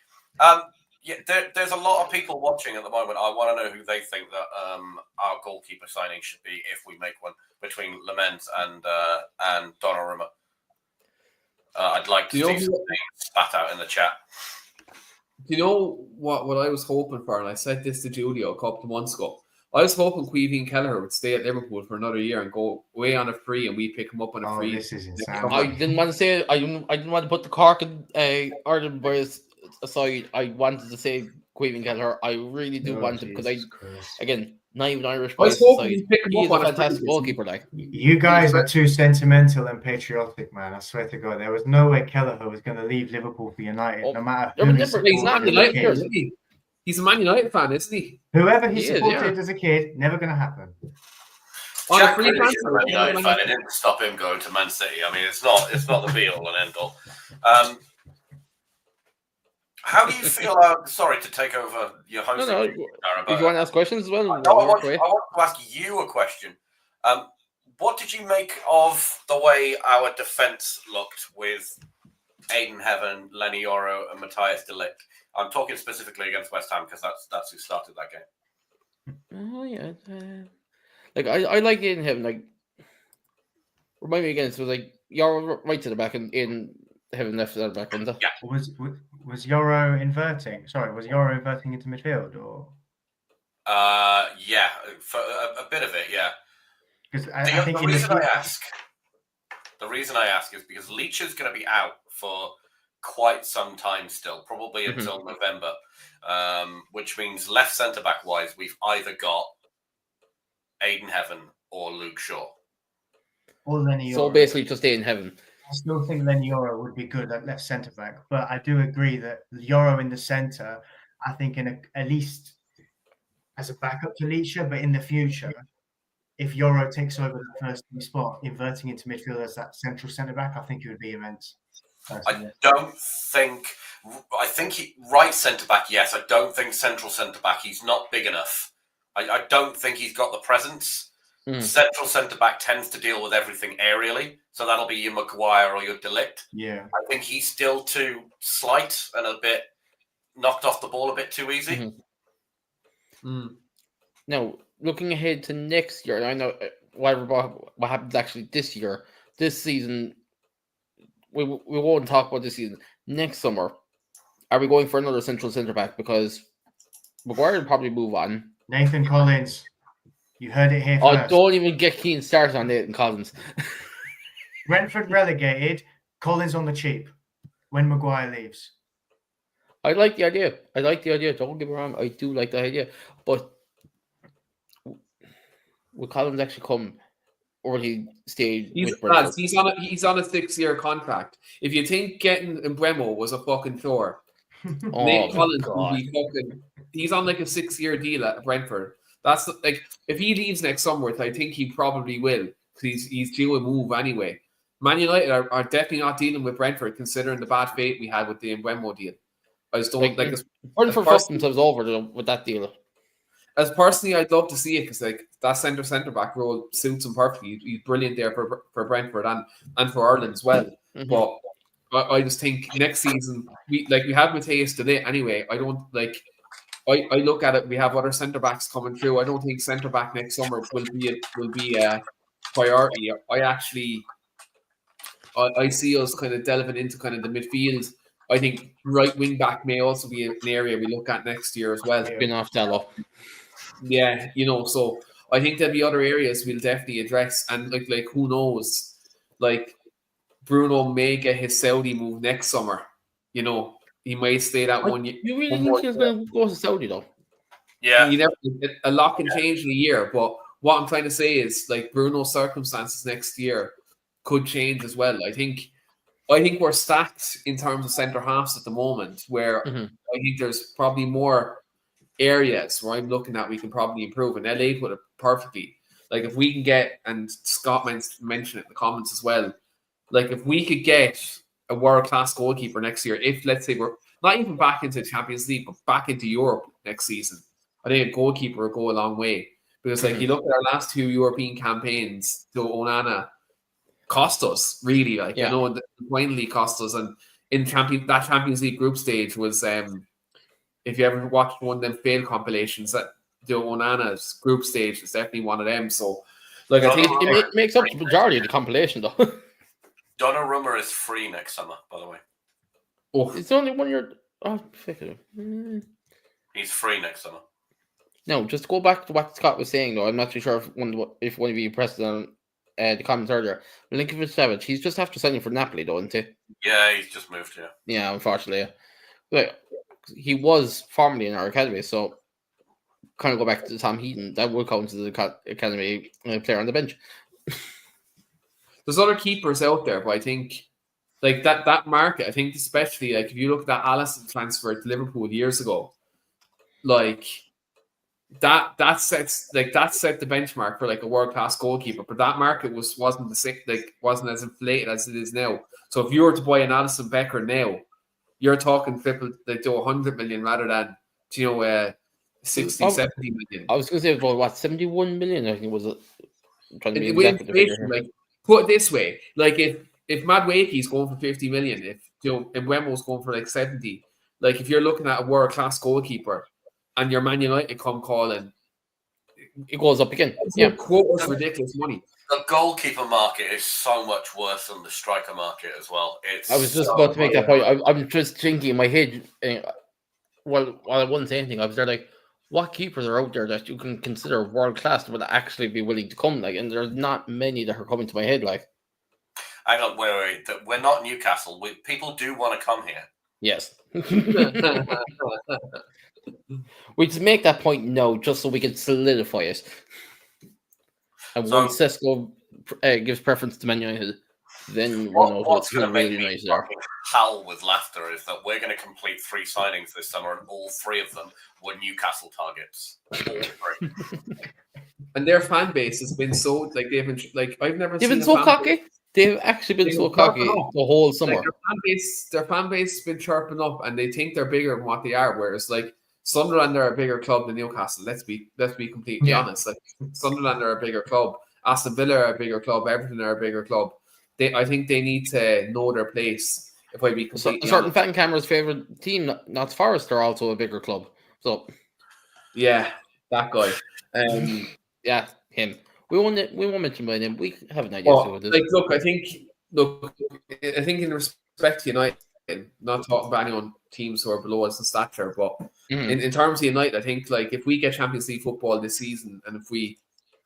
Speaker 2: Yeah, there's a lot of people watching at the moment. I want to know who they think that our goalkeeper signing should be if we make one between Lamens and Donnarumma. I'd like to see something spat out in the chat.
Speaker 3: Do you know what I was hoping for? And I said this to Julio a couple of months ago. I was hoping Queeveen Kelleher would stay at Liverpool for another year and go away on a free, and we pick him up on a free.
Speaker 4: This is insane.
Speaker 1: I didn't want to say I didn't want to put the Cork and Ireland boys aside. I wanted to say Queeveen Kelleher. I really do want him because again, not even Irish boys. He's a fantastic goalkeeper. Like
Speaker 4: you guys are too sentimental and patriotic, man. I swear to God, there was no way Kelleher was going to leave Liverpool for United, no matter who
Speaker 3: he's not United, isn't he? He's a Man United fan, isn't he?
Speaker 4: Whoever he supported as a kid, never going to happen.
Speaker 2: Jack Grealish is a Man United fan. It didn't stop him going to Man City. I mean, it's not the be all and end all. How do you feel? Sorry to take over your hosting.
Speaker 1: No. If you want to ask questions as well,
Speaker 2: I want to ask you a question. What did you make of the way our defence looked with Aiden Heaven, Lenny Yoro, and Matthias de Ligt? I'm talking specifically against West Ham because that's who started that game.
Speaker 1: Oh yeah, like I like Aiden Heaven. Like remind me again, so like Yoro right to the back and in Heaven left to the back. Wasn't it?
Speaker 2: Yeah.
Speaker 4: Was Yoro inverting? Sorry, was Yoro inverting into midfield or?
Speaker 2: Yeah, for a bit of it, yeah.
Speaker 4: Because
Speaker 2: the reason I ask is because Leach is going to be out for quite some time still, probably until November, which means left centre back wise, we've either got Aiden Heaven or Luke Shaw.
Speaker 4: Or Lenny Yoro.
Speaker 1: So basically, just Aiden Heaven.
Speaker 4: I still think Lenny Yoro would be good at left centre back, but I do agree that Yoro in the centre, I think at least as a backup to Leacher, but in the future, if Yoro takes over the first spot, inverting into midfield as that central centre back, I think it would be immense.
Speaker 2: Personally. I think right centre back, yes. I don't think central centre back. He's not big enough. I don't think he's got the presence. Central centre back tends to deal with everything aerially, so that'll be your Maguire or your de Ligt.
Speaker 4: Yeah,
Speaker 2: I think he's still too slight and a bit knocked off the ball a bit too easy.
Speaker 1: Now, looking ahead to next year, I know what happens actually this year, this season. We won't talk about this season. Next summer, are we going for another central centre back? Because Maguire will probably move on.
Speaker 4: Nathan Collins. You heard it here first.
Speaker 1: Don't even get Keane started on Nathan Collins.
Speaker 4: Brentford relegated, Collins on the cheap when Maguire leaves.
Speaker 1: I like the idea. Don't get me wrong. I do like the idea. But will Collins actually come or he stay with Brentford?
Speaker 3: He's on a 6-year contract. If you think getting Mbeumo was a fucking chore, Nate Collins will be fucking... He's on like a 6-year deal at Brentford. That's like if he leaves next summer, I think he probably will because he's due a move anyway. Man United are definitely not dealing with Brentford considering the bad fate we had with the Mbeumo deal. I just don't like
Speaker 1: Brentford fucked themselves over with that deal.
Speaker 3: As personally, I'd love to see it because like that centre back role suits him perfectly. He's brilliant there for Brentford and for Ireland as well. But I just think next season we have Matthias de Ligt anyway. I don't like. I look at it. We have other centre backs coming through. I don't think centre back next summer will be a priority. I see us kind of delving into kind of the midfield. I think right wing back may also be an area we look at next year as well.
Speaker 1: Been off Dello.
Speaker 3: Yeah, so I think there'll be other areas we'll definitely address, and like who knows, like Bruno may get his Saudi move next summer. He might stay that 1 year.
Speaker 1: You really think he's going to go to Saudi though?
Speaker 2: Yeah,
Speaker 3: a lot can change in a year, but what I'm trying to say is like Bruno's circumstances next year could change as well. I think we're stacked in terms of centre halves at the moment, where I think there's probably more areas where I'm looking at we can probably improve, and LA put it perfectly. Like if we can get, and Scott mentioned it in the comments as well, like if we could get a world-class goalkeeper next year, if let's say we're not even back into the Champions League, but back into Europe next season, I think a goalkeeper will go a long way. Because like you look at our last 2 European campaigns, so Onana cost us really, finally cost us, and in that Champions League group stage was if you ever watched one of them failed compilations, that the Onana's group stage is definitely one of them. So like I think
Speaker 1: it makes up the majority of the compilation though.
Speaker 2: Donnarumma is free next summer, by the way.
Speaker 1: Oh, it's only 1 year. Oh,
Speaker 2: he's free next summer.
Speaker 1: No, just go back to what Scott was saying though. I'm not too sure if one of you pressed on the comments earlier. Milinkovic-Savic, he's just after signing for Napoli though, isn't he?
Speaker 2: Yeah, he's just moved here.
Speaker 1: Yeah, unfortunately. Like, he was formerly in our academy, so kind of go back to Tom Heaton. That would count as the academy player on the bench.
Speaker 3: There's other keepers out there, but I think like that market, I think especially like if you look at that Alisson transfer to Liverpool years ago, like that set the benchmark for like a world class goalkeeper. But that market wasn't as inflated as it is now. So if you were to buy an Alisson Becker now, you're talking triple like 100 million rather than 60, 70 million.
Speaker 1: I was going to say about 71 million. I think was it. Trying to be
Speaker 3: with inflation, like put it this way, like if Madueke's going for 50 million, if Mbeumo's going for like 70, like if you're looking at a world class goalkeeper and your Man United come calling,
Speaker 1: it goes up again.
Speaker 3: Quota's ridiculous money.
Speaker 2: The goalkeeper market is so much worse than the striker market as well.
Speaker 1: I was just about to make that point. I'm just thinking in my head. While I wasn't saying anything, I was there like, what keepers are out there that you can consider world class that would actually be willing to come? Like, and there's not many that are coming to my head. Like,
Speaker 2: hang on, wait. We're not Newcastle. People do want to come here.
Speaker 1: Yes. We just make that point now, just so we can solidify it. And once Sesko gives preference to Man United, then
Speaker 2: what's going to make me howl with laughter is that we're going to complete 3 signings this summer, and all 3 of them were Newcastle targets. All 3.
Speaker 3: And their fan base has been so like they've been like I've never.
Speaker 1: They've been so cocky. They've actually been so cocky the whole summer.
Speaker 3: Like their fan base has been chirping up, and they think they're bigger than what they are. Whereas like Sunderland are a bigger club than Newcastle. Let's be completely honest. Like Sunderland are a bigger club. Aston Villa are a bigger club. Everton are a bigger club. I think they need to know their place. If I be completely
Speaker 1: certain fan camera's favorite team, Notts Forest, are also a bigger club. So
Speaker 3: yeah, that guy.
Speaker 1: Yeah, him. We won't mention by name. We have an idea.
Speaker 3: I think in respect to United, not talking about any on teams who are below us in stature, but in terms of United, I think like if we get Champions League football this season, and if we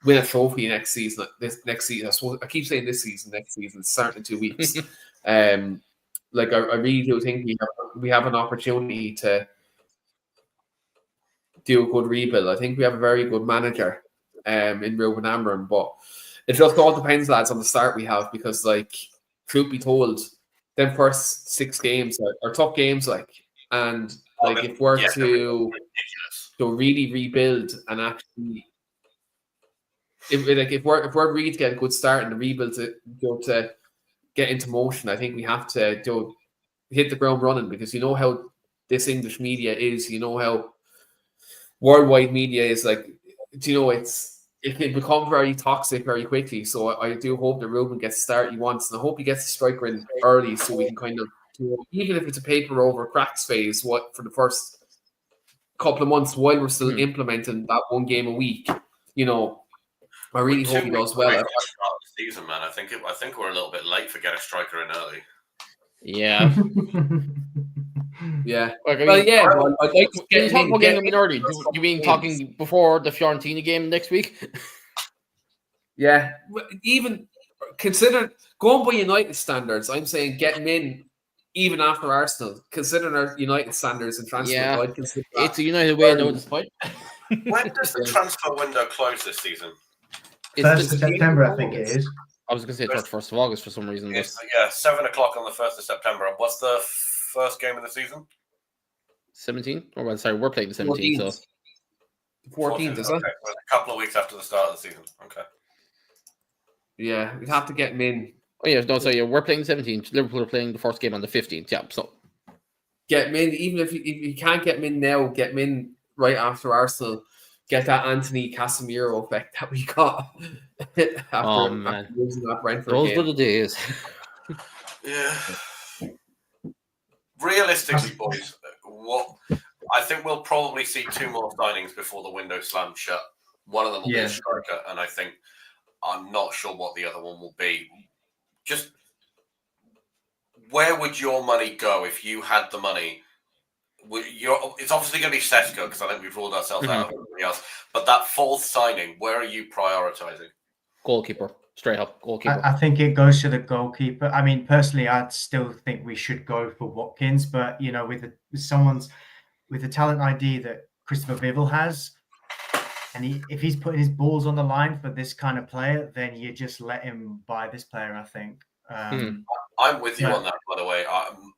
Speaker 3: win a trophy next season, I keep saying this season, next season, it's starting in 2 weeks. Like I really do think we have an opportunity to do a good rebuild. I think we have a very good manager in Ruben Amorim, but it just all depends, lads, on the start we have, because like truth be told, them first 6 games are tough games, and if we're to really rebuild and actually if we're really to get a good start in the rebuild to get into motion, I think we have to hit the ground running, because you know how this English media is, you know how worldwide media is, like, it can become very toxic very quickly. So I do hope that Ruben gets the start he wants, and I hope he gets the striker in early, so we can kind of even if it's a paper over cracks phase, for the first couple of months while we're still implementing that 1 game a week, I really hope he does well.
Speaker 2: season, man. I think we're a little bit late for getting a striker in early.
Speaker 1: Yeah.
Speaker 3: Yeah.
Speaker 1: Like,
Speaker 3: I'd like to
Speaker 1: when you talk about getting them in early, do you mean talking before the Fiorentina game next week?
Speaker 3: Yeah. Even consider going by United standards, I'm saying get them in even after Arsenal. Considering our United standards and transfer, I'd consider
Speaker 1: it's a United way, no despite.
Speaker 2: When does the transfer window close this season?
Speaker 4: 1st of September, I think it is.
Speaker 1: I was going to say 1st of August for some reason.
Speaker 2: It's, 7 o'clock on the 1st of September. What's the first game of the season?
Speaker 1: 17? Oh, sorry, we're playing the 17th. 14th.
Speaker 3: So 14th, is it?
Speaker 2: Okay. Well, a couple of weeks after the start of the season. Okay.
Speaker 3: Yeah, we'd have to get them in.
Speaker 1: Oh, yeah, no, so we're playing the 17th. Liverpool are playing the first game on the 15th. Yeah, so.
Speaker 3: Get them in, even if you can't get them in now, get them in right after Arsenal. Get that Anthony Casemiro effect that we got after losing that Brentford
Speaker 1: Those
Speaker 3: game.
Speaker 1: were the days.
Speaker 2: Yeah. Realistically, boys, I think we'll probably see 2 more signings before the window slams shut. One of them will be a striker, and I'm not sure what the other one will be. Just where would your money go if you had the money? It's obviously going to be Sesko because I think we've ruled ourselves out of everybody else. But that 4th signing, where are you prioritizing?
Speaker 1: Goalkeeper, straight up goalkeeper.
Speaker 4: I think it goes to the goalkeeper. I mean, personally, I'd still think we should go for Watkins, but with the talent ID that Christopher Bivell has, and if he's putting his balls on the line for this kind of player, then you just let him buy this player. I think.
Speaker 2: I'm with you on that, by the way.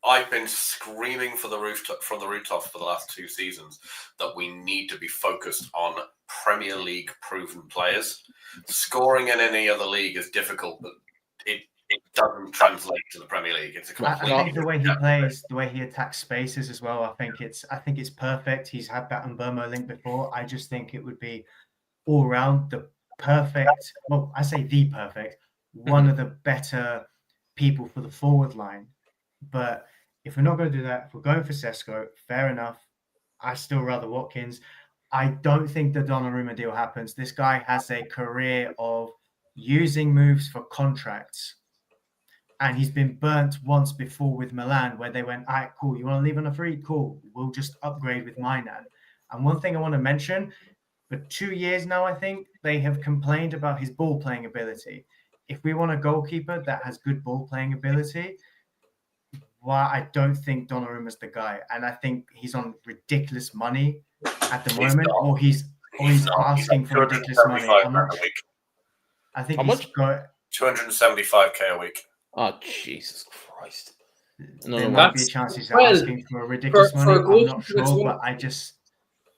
Speaker 2: I've been screaming from the rooftops for the last 2 seasons that we need to be focused on Premier League proven players. Scoring in any other league is difficult, but it doesn't translate to the Premier League. It's
Speaker 4: I think the way he plays, the way he attacks spaces as well. I think it's perfect. He's had that Mbermo link before. I just think it would be all round the perfect. Well, I say the perfect. One of the better people for the forward line. But if we're not going to do that, if we're going for Sesko, fair enough. I still rather Watkins. I don't think the Donnarumma deal happens. This guy has a career of using moves for contracts. And he's been burnt once before with Milan where they went, all right, cool, you want to leave on a free? Cool, we'll just upgrade with Mainan. And one thing I want to mention, for 2 years now, I think, they have complained about his ball playing ability. If we want a goalkeeper that has good ball playing ability, I don't think Donnarumma's the guy. And I think he's on ridiculous money at the moment, or he's asking for ridiculous money. I think he's got
Speaker 2: 275k a week.
Speaker 1: Oh, Jesus Christ.
Speaker 4: There might be a chance he's asking for ridiculous money. I'm not sure, but I just...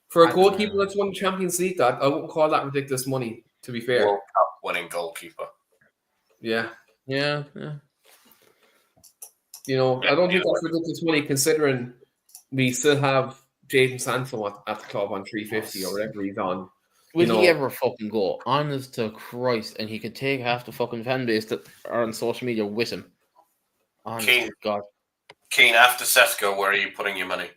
Speaker 3: For a goalkeeper that's won the Champions League, I wouldn't call that ridiculous money, to be fair.
Speaker 2: World Cup winning goalkeeper.
Speaker 3: Yeah.
Speaker 1: Yeah.
Speaker 3: I don't think that's ridiculous money considering we still have Jadon Sancho at the club on 350 or whatever he's on.
Speaker 1: Will he ever fucking go? Honest to Christ, and he could take half the fucking fan base that are on social media with him. Honest to God.
Speaker 2: Keane, after Sesko, where are you putting your money?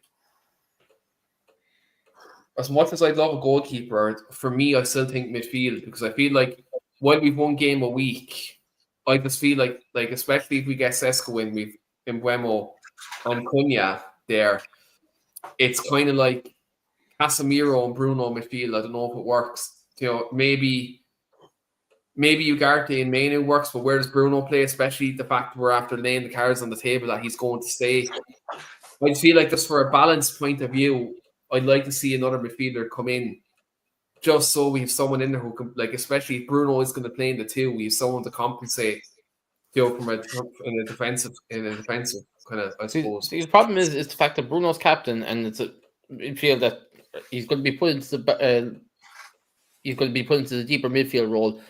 Speaker 3: As much as I love a goalkeeper, for me, I still think midfield because I feel like while we've one game a week, I just feel like especially if we get Sesko in, we've Mbuemo and Cunha there, it's kind of like Casemiro and Bruno midfield. I don't know if it works. Maybe Ugarte and Manu works, but where does Bruno play? Especially the fact that we're after laying the cards on the table that he's going to stay. I feel like just for a balanced point of view, I'd like to see another midfielder come in, just so we have someone in there who can, especially if Bruno is going to play in the 2, we have someone to compensate, from in a defensive kind of, I suppose.
Speaker 1: See, the problem is the fact that Bruno's captain, and it's a midfield that he's going to be put into the deeper midfield role.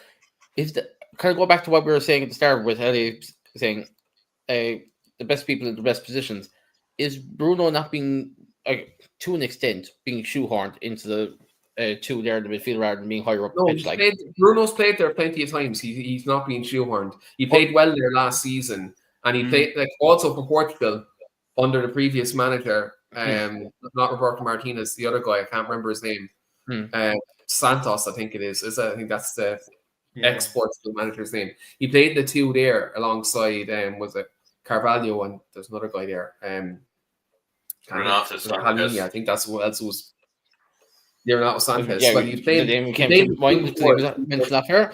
Speaker 1: Kind of go back to what we were saying at the start with Ellie saying the best people in the best positions. Is Bruno not being, to an extent, being shoehorned into the 2 there in the midfield rather than being higher up the pitch?
Speaker 3: Bruno's played there plenty of times. He's not being shoehorned. He played well there last season, and he played also for Portugal under the previous manager. Not Roberto Martinez, the other guy. I can't remember his name. Santos, I think it is. I think that's the ex-Portugal manager's name. He played the two there alongside was it Carvalho, and there's another guy there.
Speaker 2: Renato
Speaker 3: Sanchez. I think that's what else was. Renato Sanchez.
Speaker 1: Yeah,
Speaker 3: but he's playing.
Speaker 1: The name came to mind because he was mentioned after.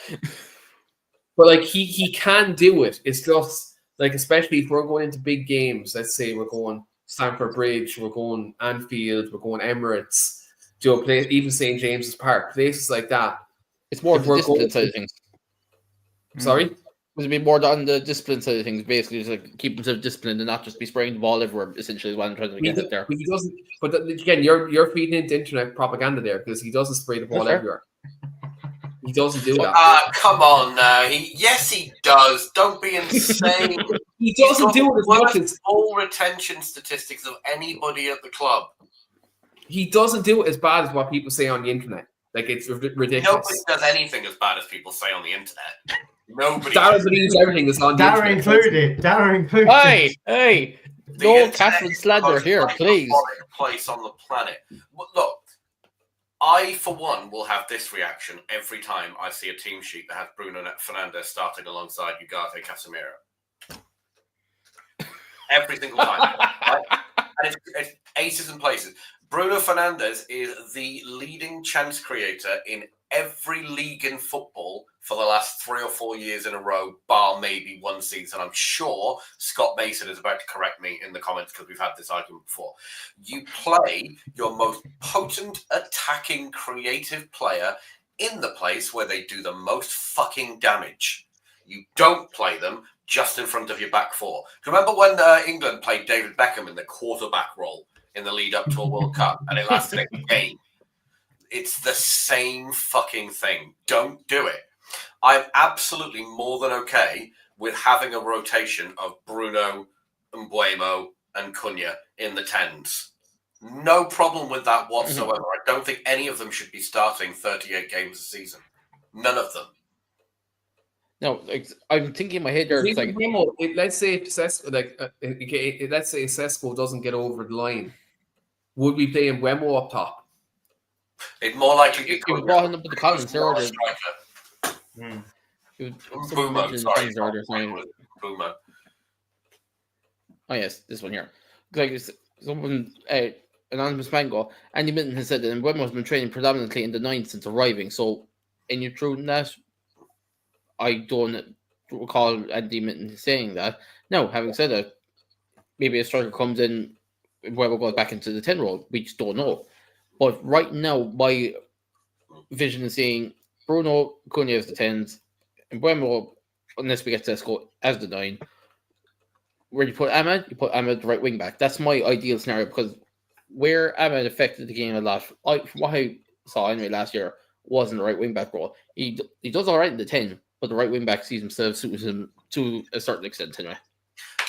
Speaker 3: But like he can do it. It's just like, especially if we're going into big games. Let's say we're going Stamford Bridge, we're going Anfield, we're going Emirates, even St. James's Park, places like that.
Speaker 1: It's more the discipline side of things.
Speaker 3: Sorry?
Speaker 1: Would it be more on the discipline side of things? Basically, just like keep himself disciplined and not just be spraying the ball everywhere, essentially, is what I'm trying to get at there.
Speaker 3: He doesn't, but again, you're feeding into internet propaganda there, because he doesn't spray the ball everywhere. He doesn't do that.
Speaker 2: Come on now. Yes, he does. Don't be insane.
Speaker 3: He doesn't do it as much as
Speaker 2: all retention statistics of anybody at the club.
Speaker 3: He doesn't do it as bad as what people say on the internet. Like, it's ridiculous.
Speaker 2: Nobody does anything as bad as people say on the internet. Nobody.
Speaker 3: Darren believes everything that's on the
Speaker 4: internet. Darren included.
Speaker 1: Hey. No Catherine slander here, please.
Speaker 2: Place on the planet. Look, I, for one, will have this reaction every time I see a team sheet that has Bruno Fernandes starting alongside Ugarte Casemiro. Every single time. Right? And it's aces and places. Bruno Fernandes is the leading chance creator in every league in football for the last 3 or 4 years in a row, bar maybe one season. I'm sure Scott Mason is about to correct me in the comments because we've had this argument before. You play your most potent, attacking, creative player in the place where they do the most fucking damage. You don't play them just in front of your back four. Do you remember when England played David Beckham in the quarterback role in the lead up to a World Cup and it lasted a game? It's the same fucking thing. Don't do it. I'm absolutely more than okay with having a rotation of Bruno, Mbeumo, and Cunha in the 10s. No problem with that whatsoever. I don't think any of them should be starting 38 games a season. None of them.
Speaker 1: No, I'm thinking in my head there.
Speaker 3: Let's say if Sesko doesn't get over the line, would we play Mbeumo up top?
Speaker 2: It's more likely
Speaker 1: you could brought him up with the Collins there.
Speaker 2: Boomer.
Speaker 1: Oh yes, this one here. Like someone, anonymous Mango, Andy Minton has said that Mbeumo has been training predominantly in the 9 since arriving. So, in your truth in that, I don't recall Andy Minton saying that. Now, having said that, maybe a striker comes in, Mbeumo goes back into the 10 role. We just don't know. But right now, my vision is seeing Bruno Cunha as the 10s, and Mbeumo, unless we get Sesko, as the 9. Where you put Ahmed the right wing back. That's my ideal scenario, because where Ahmed affected the game a lot, from what I saw anyway last year, wasn't the right wing back role. He does all right in the 10, but the right wing back sees himself suits him to a certain extent anyway.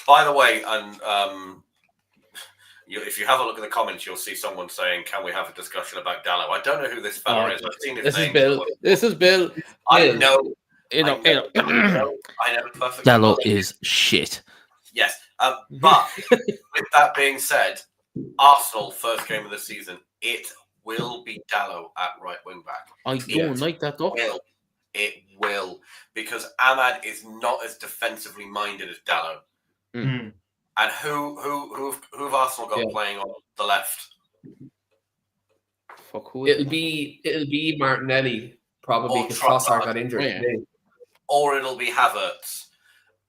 Speaker 2: By the way, and if you have a look at the comments, you'll see someone saying, "Can we have a discussion about Dallo?" I don't know who this fella is. I've seen his name.
Speaker 1: This is Bill.
Speaker 2: I know.
Speaker 1: I know
Speaker 2: perfectly.
Speaker 1: Dallo is shit.
Speaker 2: Yes, but with that being said, Arsenal first game of the season, it will be Dallo at right wing back.
Speaker 1: I don't like that though.
Speaker 2: It will, because Ahmad is not as defensively minded as Dallo.
Speaker 1: Mm.
Speaker 2: And who have Arsenal got playing on the left?
Speaker 3: It'll be Martinelli probably, because Trossard got injured today.
Speaker 2: Or it'll be Havertz,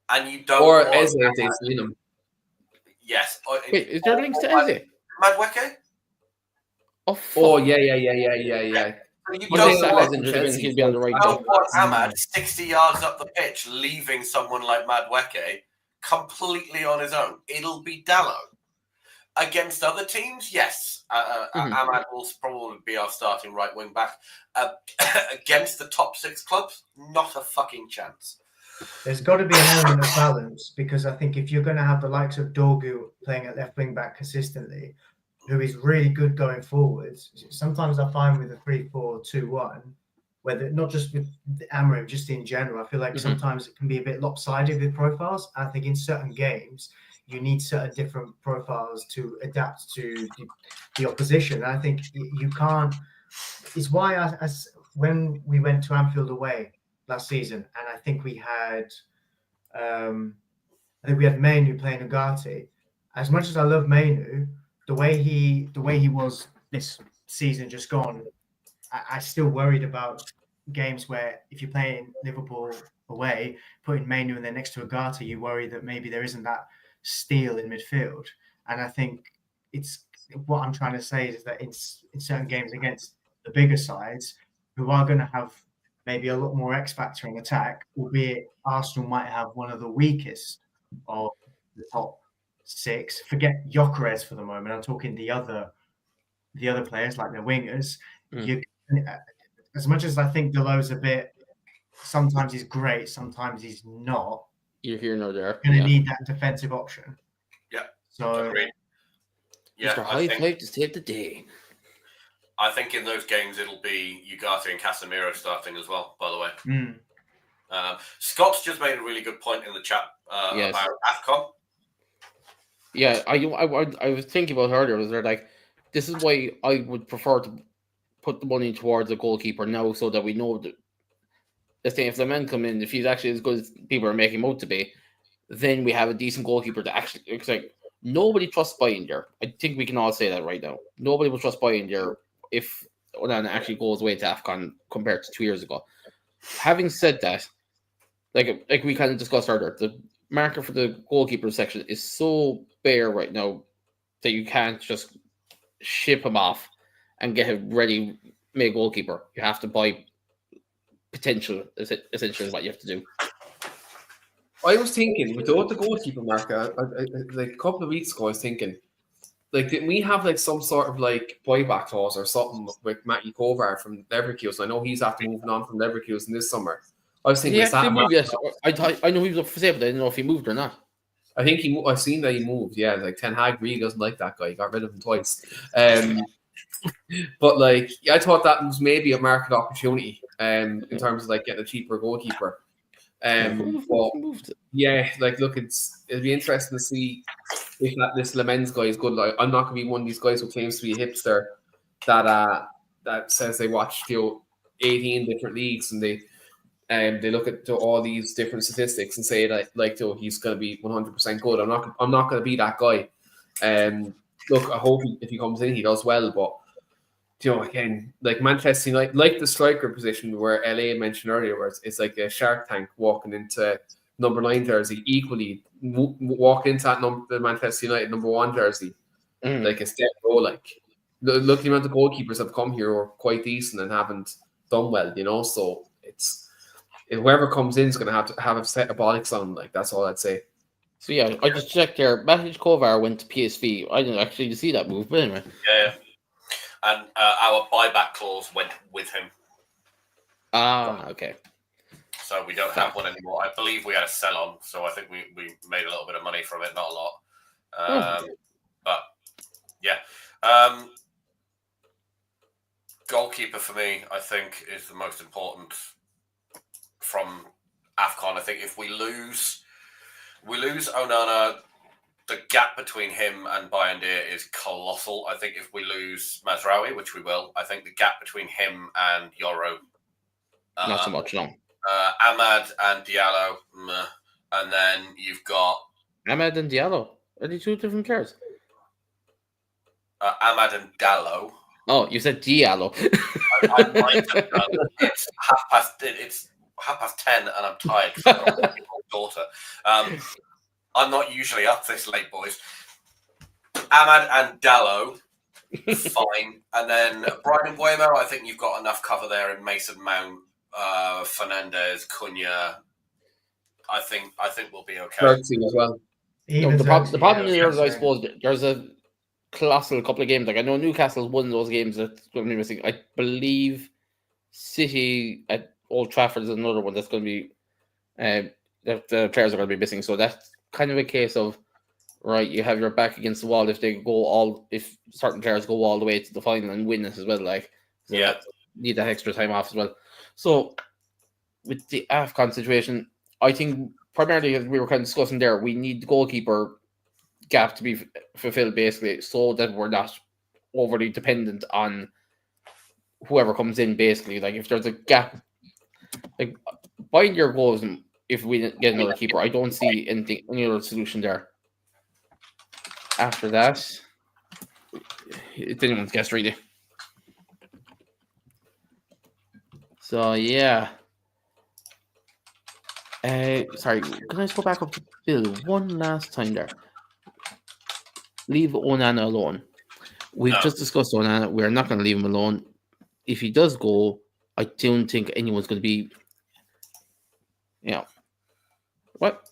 Speaker 2: and you don't.
Speaker 3: Or Eze if they've seen him.
Speaker 2: Yes.
Speaker 1: Wait, is there links to Eze?
Speaker 2: Madueke?
Speaker 3: Oh yeah.
Speaker 2: You don't
Speaker 1: he'll be on the right.
Speaker 2: want Ahmad 60 yards up the pitch, leaving someone like Madueke completely on his own. It'll be Dallo. Against other teams, yes. Ahmad will probably be our starting right wing back. Against the top 6 clubs, not a fucking chance.
Speaker 4: There's got to be an element of balance, because I think if you're going to have the likes of Dorgu playing at left wing back consistently, who is really good going forwards, sometimes I find with a 3-4-2-1, whether not just with Amorim, just in general, I feel like sometimes it can be a bit lopsided with profiles. I think in certain games, you need certain different profiles to adapt to the opposition. And I think you can't. It's why when we went to Anfield away last season, and I think we had Mainu playing Ugarte. As much as I love Mainu, the way he was this season just gone, I still worried about games where if you're playing Liverpool away, putting Mainu in there next to Ugarte, you worry that maybe there isn't that steel in midfield. And I think it's what I'm trying to say is that in certain games against the bigger sides, who are going to have maybe a lot more X factor in attack, albeit Arsenal might have one of the weakest of the top 6. Forget Gyökeres for the moment. I'm talking the other players like their wingers. As much as I think Delo's a bit, sometimes he's great, sometimes he's not.
Speaker 1: You're here, no there.
Speaker 4: You're going to need that defensive option.
Speaker 2: Yeah.
Speaker 4: So,
Speaker 2: agreed. Yeah,
Speaker 1: Mr. High Five to save the day.
Speaker 2: I think in those games it'll be Ugarte and Casemiro starting as well, by the way. Scott's just made a really good point in the chat about AFCON.
Speaker 1: Yeah, I was thinking about earlier, was there like, this is why I would prefer to put the money towards a goalkeeper now, so that we know that, let's say if the men come in, if he's actually as good as people are making him out to be, then we have a decent goalkeeper to actually, it's like, nobody trusts Bayern. I think we can all say that right now. Nobody will trust Bayern if Onana actually goes away to AFCON compared to 2 years ago. Having said that, like we kind of discussed earlier, the market for the goalkeeper section is so bare right now that you can't just ship him off and get a ready-made goalkeeper. You have to buy potential, essentially, is what you have to do.
Speaker 3: I was thinking, without the goalkeeper market, like a couple of weeks ago, I was thinking, like, didn't we have like some sort of like buyback clause or something with Matty Kovar from Leverkusen? I know he's after moving on from Leverkusen this summer. I was thinking,
Speaker 1: yes. I know he was up for sale, but I didn't know if he moved or not.
Speaker 3: I think I've seen that he moved. Yeah, like Ten Hag really doesn't like that guy. He got rid of him twice. But like, I thought that was maybe a market opportunity in terms of like getting a cheaper goalkeeper. But yeah, like, look, it'll be interesting to see if this Lamens guy is good. Like, I'm not gonna be one of these guys who claims to be a hipster that says they watch 18 different leagues and they look at all these different statistics and say that he's gonna be 100% good. I'm not gonna be that guy. Look, I hope if he comes in, he does well, but again, like Manchester United, like the striker position where LA mentioned earlier, where it's like a Shark Tank walking into number 9 jersey, equally walk into the Manchester United number 1 jersey, like a step row. Like, look, the amount of goalkeepers have come here are quite decent and haven't done well, so whoever comes in is going to have a set of bollocks on. Like, that's all I'd say.
Speaker 1: So yeah, I just checked there. Matej Kovar went to PSV. I didn't actually see that move, but anyway.
Speaker 2: Yeah. And our buyback clause went with him.
Speaker 1: Okay.
Speaker 2: So we don't have one anymore. I believe we had a sell-on, so I think we made a little bit of money from it, not a lot. But yeah. Goalkeeper for me, I think, is the most important from AFCON. I think if we lose Onana, the gap between him and Bayindir is colossal. I think if we lose Mazraoui, which we will, I think the gap between him and Yoro,
Speaker 1: not so much, no.
Speaker 2: Ahmad and Diallo, and then you've got
Speaker 1: Ahmad and Diallo. Are they two different players?
Speaker 2: Ahmad and Diallo.
Speaker 1: Oh, you said Diallo.
Speaker 2: I might have done. It's 10:30, and I'm tired because I've got a daughter. I'm not usually up this late, boys. Ahmad and Diallo, fine. And then Brian Mbeumo, I think you've got enough cover there in Mason Mount, Fernandez, Cunha. I think we'll be okay.
Speaker 3: As well.
Speaker 1: The problem here is, I suppose, there's a colossal couple of games. Like, I know Newcastle won those games that's going to be missing. I believe City at Old Trafford is another one that's going to be that the players are going to be missing. So that's kind of a case of, right, you have your back against the wall if certain players go all the way to the final and win it as well. Like, so
Speaker 2: yeah,
Speaker 1: need that extra time off as well. So with the AFCON situation, I think primarily, as we were kind of discussing there, we need the goalkeeper gap to be fulfilled, basically, so that we're not overly dependent on whoever comes in, basically. Like, if there's a gap, Like, find your goals, and if we get another keeper, I don't see any other solution there. After that, it's anyone's guess, really. So, yeah. Sorry, can I just go back up to Bill one last time there? Leave Onana alone. We've just discussed Onana. We're not going to leave him alone. If he does go, I don't think anyone's going to be, what?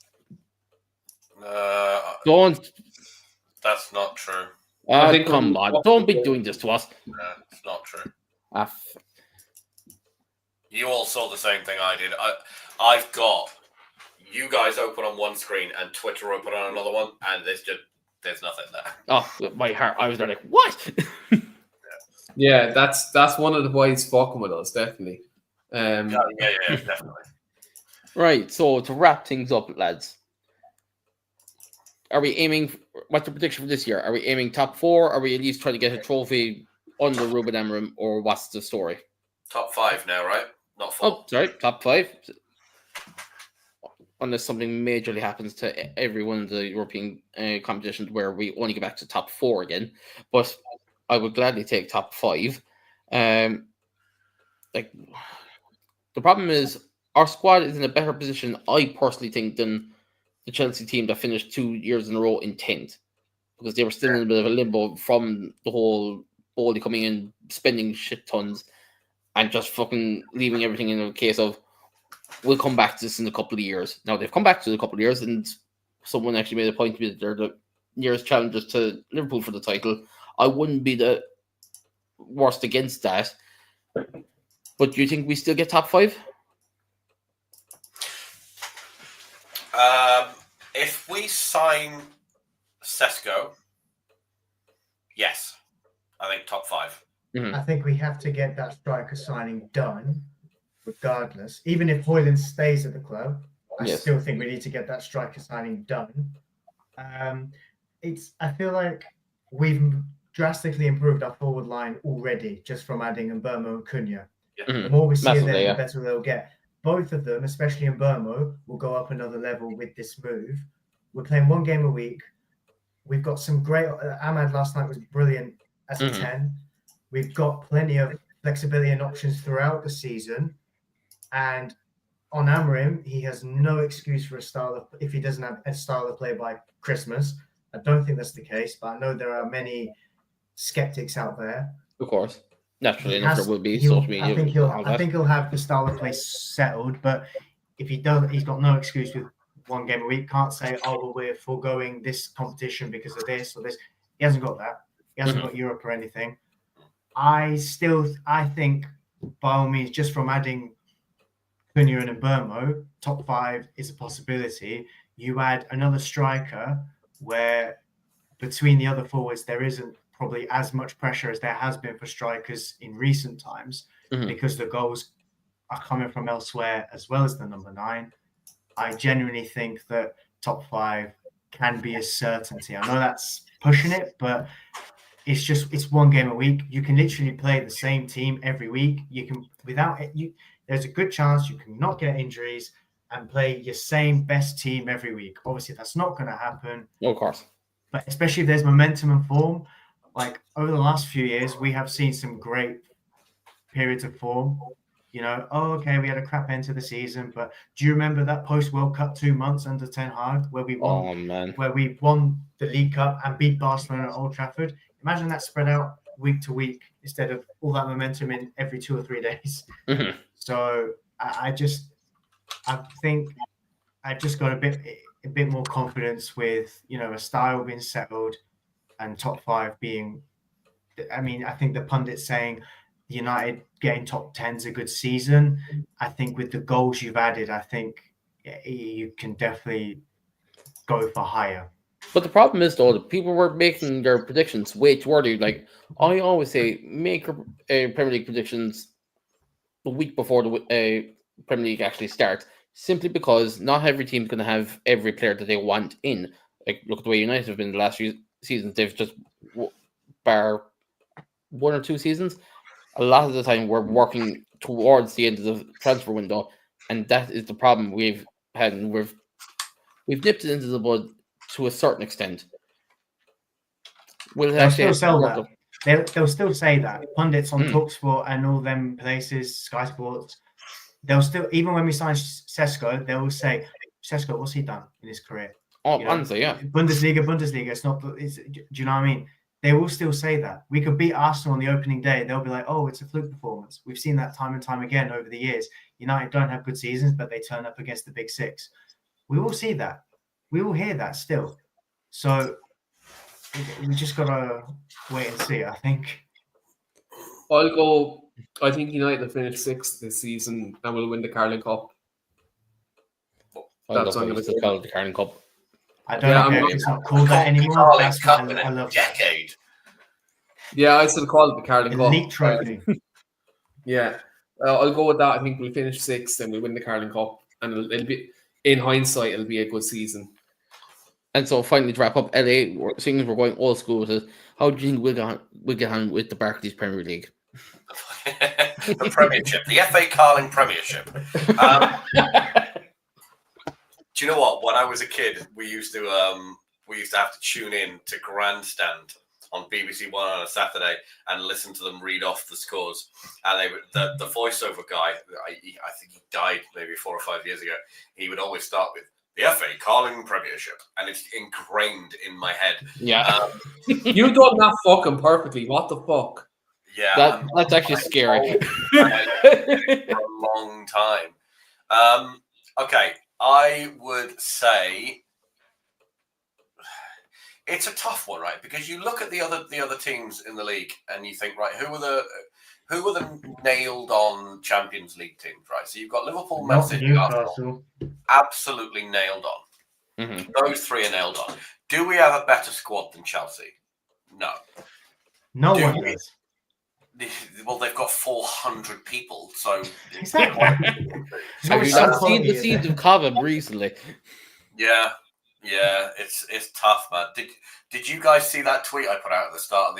Speaker 1: Don't.
Speaker 2: That's not true.
Speaker 1: Come on. Don't be doing this to us.
Speaker 2: It's not true.
Speaker 1: F-
Speaker 2: You all saw the same thing I did. I've got you guys open on one screen and Twitter open on another one, and there's nothing there.
Speaker 1: Oh, my heart! I was there like, what?
Speaker 3: Yeah, that's one of the boys fucking with us, definitely.
Speaker 2: Yeah, definitely.
Speaker 1: Right. So to wrap things up, lads, are we aiming? What's the prediction for this year? Are we aiming top 4? Are we at least trying to get a trophy under Ruben Amorim, or what's the story?
Speaker 2: Top 5 now, right? Not 4.
Speaker 1: Oh, sorry, top 5. Unless something majorly happens to every one of the European competitions where we only get back to top 4 again. But I would gladly take top 5. Like, the problem is our squad is in a better position, I personally think, than the Chelsea team that finished 2 years in a row in 10th, because they were still in a bit of a limbo from the whole Bowley coming in, spending shit tons, and just fucking leaving everything in a case of, we'll come back to this in a couple of years. Now, they've come back to it in a couple of years, and someone actually made a point to me that they're the nearest challengers to Liverpool for the title. I wouldn't be the worst against that. But do you think we still get top 5?
Speaker 2: If we sign Sesko, yes. I think top 5.
Speaker 4: Mm-hmm. I think we have to get that striker signing done, regardless. Even if Højlund stays at the club, I still think we need to get that striker signing done. I feel like we've drastically improved our forward line already just from adding Mbeumo and Cunha.
Speaker 2: Yeah.
Speaker 4: The more we see of them, the better they'll get. Both of them, especially Mbeumo, will go up another level with this move. We're playing 1 game a week. We've got some great... Ahmad last night was brilliant as a 10. We've got plenty of flexibility and options throughout the season. And on Amorim, he has no excuse for if he doesn't have a style of play by Christmas. I don't think that's the case, but I know there are many skeptics out there.
Speaker 1: Of course. Naturally enough, there will be social media.
Speaker 4: I think he'll have the style of play settled, but if he does, he's got no excuse with 1 game a week. Can't say, well, we're foregoing this competition because of this or this. He hasn't got that. He hasn't got Europe or anything. I think, by all means, just from adding Cunha and Mbeumo, top 5 is a possibility. You add another striker where between the other forwards, there isn't probably as much pressure as there has been for strikers in recent times because the goals are coming from elsewhere as well as the number 9. I genuinely think that top 5 can be a certainty. I know that's pushing it, but it's 1 game a week. You can literally play the same team every week. You can there's a good chance you can not get injuries and play your same best team every week. Obviously, that's not going to happen.
Speaker 1: Of course.
Speaker 4: But especially if there's momentum and form, like over the last few years, we have seen some great periods of form. We had a crap end to the season, but do you remember that post-World Cup 2 months under Ten Hag where we won the League Cup and beat Barcelona at Old Trafford? Imagine that spread out week to week instead of all that momentum in every 2 or 3 days. So I think I just got a bit more confidence with a style being settled and top 5 being. I mean, I think the pundits saying United getting top 10 is a good season. I think with the goals you've added, I think you can definitely go for higher.
Speaker 1: But the problem is, though, that people were making their predictions way too early. Like, I always say, make Premier League predictions the week before the Premier League actually starts, simply because not every team's going to have every player that they want in. Like, look at the way United have been the last few seasons. They've just, bar 1 or 2 seasons, a lot of the time we're working towards the end of the transfer window, and that is the problem we've had. And we've nipped it into the bud to a certain extent.
Speaker 4: They'll still sell that. They'll still say that. Pundits on TalkSport and all them places, Sky Sports, they'll still, even when we sign Sesko, they will say, Sesko, what's he done in his career?
Speaker 1: Oh, honestly, yeah.
Speaker 4: Bundesliga. It's not. Do you know what I mean? They will still say that. We could beat Arsenal on the opening day. They'll be like, oh, it's a fluke performance. We've seen that time and time again over the years. United don't have good seasons, but they turn up against the big six. We will see that. We will hear that still. So we just got to wait and see, I think.
Speaker 3: I think United will finish 6th this season and will win the Carling Cup.
Speaker 1: That's what it's called, the Carling Cup.
Speaker 4: I don't know if it's not called that anymore. That's what I love.
Speaker 2: Decade.
Speaker 3: Yeah, I still call it the Carling Cup.
Speaker 4: Elite trophy.
Speaker 3: Yeah. I'll go with that. I think we'll finish 6th and we'll win the Carling Cup. And it'll be, in hindsight, it'll be a good season.
Speaker 1: And so finally to wrap up, LA, seeing as we're going old school with it, how do you think we'll get on with the Barclays Premier League?
Speaker 2: The Premiership, the FA Carling Premiership. Do you know what? When I was a kid, we used to have to tune in to Grandstand on BBC One on a Saturday and listen to them read off the scores. And the voiceover guy, I think he died maybe 4 or 5 years ago. He would always start with the FA Carling Premiership, and it's ingrained in my head.
Speaker 1: Yeah,
Speaker 3: you've done that fucking perfectly. What the fuck?
Speaker 2: Yeah,
Speaker 1: that's actually scary.
Speaker 2: For a long time. Okay, I would say it's a tough one, right? Because you look at the other teams in the league, and you think, right, who are the nailed on Champions League teams, right? So you've got Liverpool, Man City, Arsenal, absolutely nailed on.
Speaker 1: Mm-hmm.
Speaker 2: Those 3 are nailed on. Do we have a better squad than Chelsea? No.
Speaker 4: No one does.
Speaker 2: Well, they've got 400 people, so
Speaker 4: exactly.
Speaker 1: Have you not seen the scenes of Cobham recently?
Speaker 2: Yeah, it's tough, man. Did you guys see that tweet I put out at the start of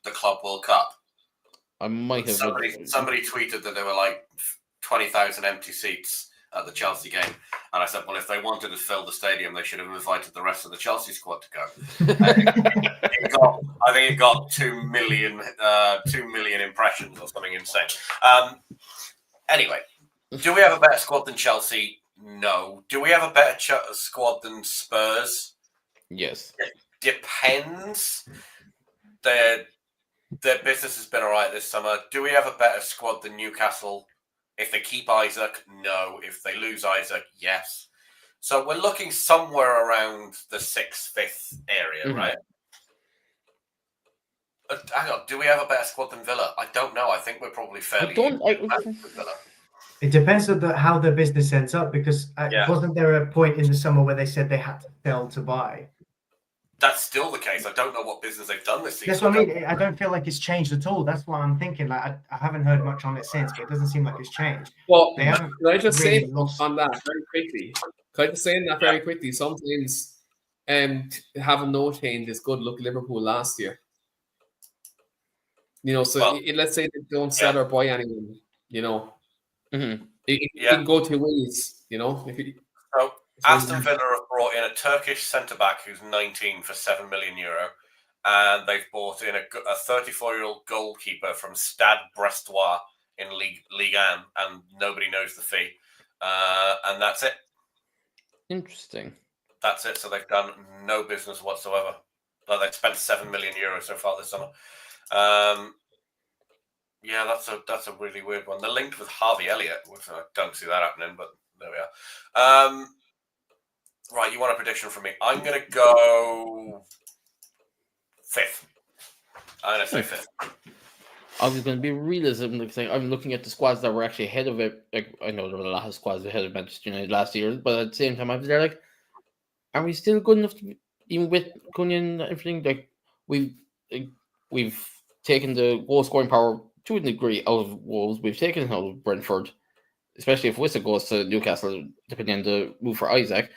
Speaker 2: the Club World Cup?
Speaker 1: I might have.
Speaker 2: Somebody tweeted that there were like 20,000 empty seats at the Chelsea game, and I said, well, if they wanted to fill the stadium, they should have invited the rest of the Chelsea squad to go. I think it got 2 million impressions or something insane. Anyway, do we have a better squad than Chelsea? No. Do we have a better squad than Spurs?
Speaker 1: Yes.
Speaker 2: It depends. Their business has been all right this summer. Do we have a better squad than Newcastle? If they keep Isaac, no. If they lose Isaac, yes. So we're looking somewhere around the 6th, 5th area, right? Hang on. Do we have a better squad than Villa? I don't know. I think we're probably fairly. Villa.
Speaker 4: It depends on how their business ends up, because wasn't there a point in the summer where they said they had to sell to buy?
Speaker 2: That's still the case. I don't know what business they've done this season.
Speaker 4: That's what I mean. I don't feel like it's changed at all. That's what I'm thinking. Like I haven't heard much on it since, but it doesn't seem like it's changed.
Speaker 3: Well,
Speaker 4: they haven't.
Speaker 3: Can I just say on that very quickly? Sometimes having no change is good. Look, Liverpool last year. Let's say they don't sell or buy anyone. It can go 2 ways.
Speaker 2: So Aston Villa have brought in a Turkish centre-back who's 19 for €7 million, and they've brought in a 34-year-old goalkeeper from Stade Brestois in Ligue 1, and nobody knows the fee. And that's it.
Speaker 1: Interesting.
Speaker 2: That's it. So they've done no business whatsoever. Like they've spent €7 million so far this summer. That's a really weird one. They're linked with Harvey Elliott, which I don't see that happening, but there we are. Right, you want a prediction from me? I'm going to go 5th. I'm going to say 5th.
Speaker 1: I was going to be realistic, saying I'm looking at the squads that were actually ahead of it. Like, I know there were a lot of squads ahead of Manchester United last year, but at the same time, I was there like, are we still good enough to, even with Cunha and everything? Like, we've taken the goal scoring power to a degree out of Wolves. We've taken it out of Brentford, especially if Wissa goes to Newcastle, depending on the move for Isaac.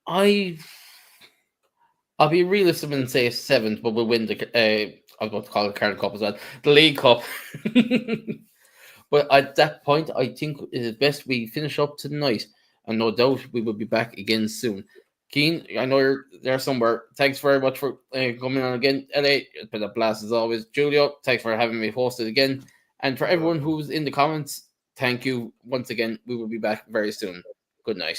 Speaker 1: I'll be realistic and say 7th, but we'll win the. I was about to call it the Carling Cup as well, the League Cup. But at that point, I think it is best we finish up tonight. And no doubt we will be back again soon. Keen, I know you're there somewhere. Thanks very much for coming on again. LA, it's been a blast as always. Julio, thanks for having me hosted again. And for everyone who's in the comments, thank you once again. We will be back very soon. Good night.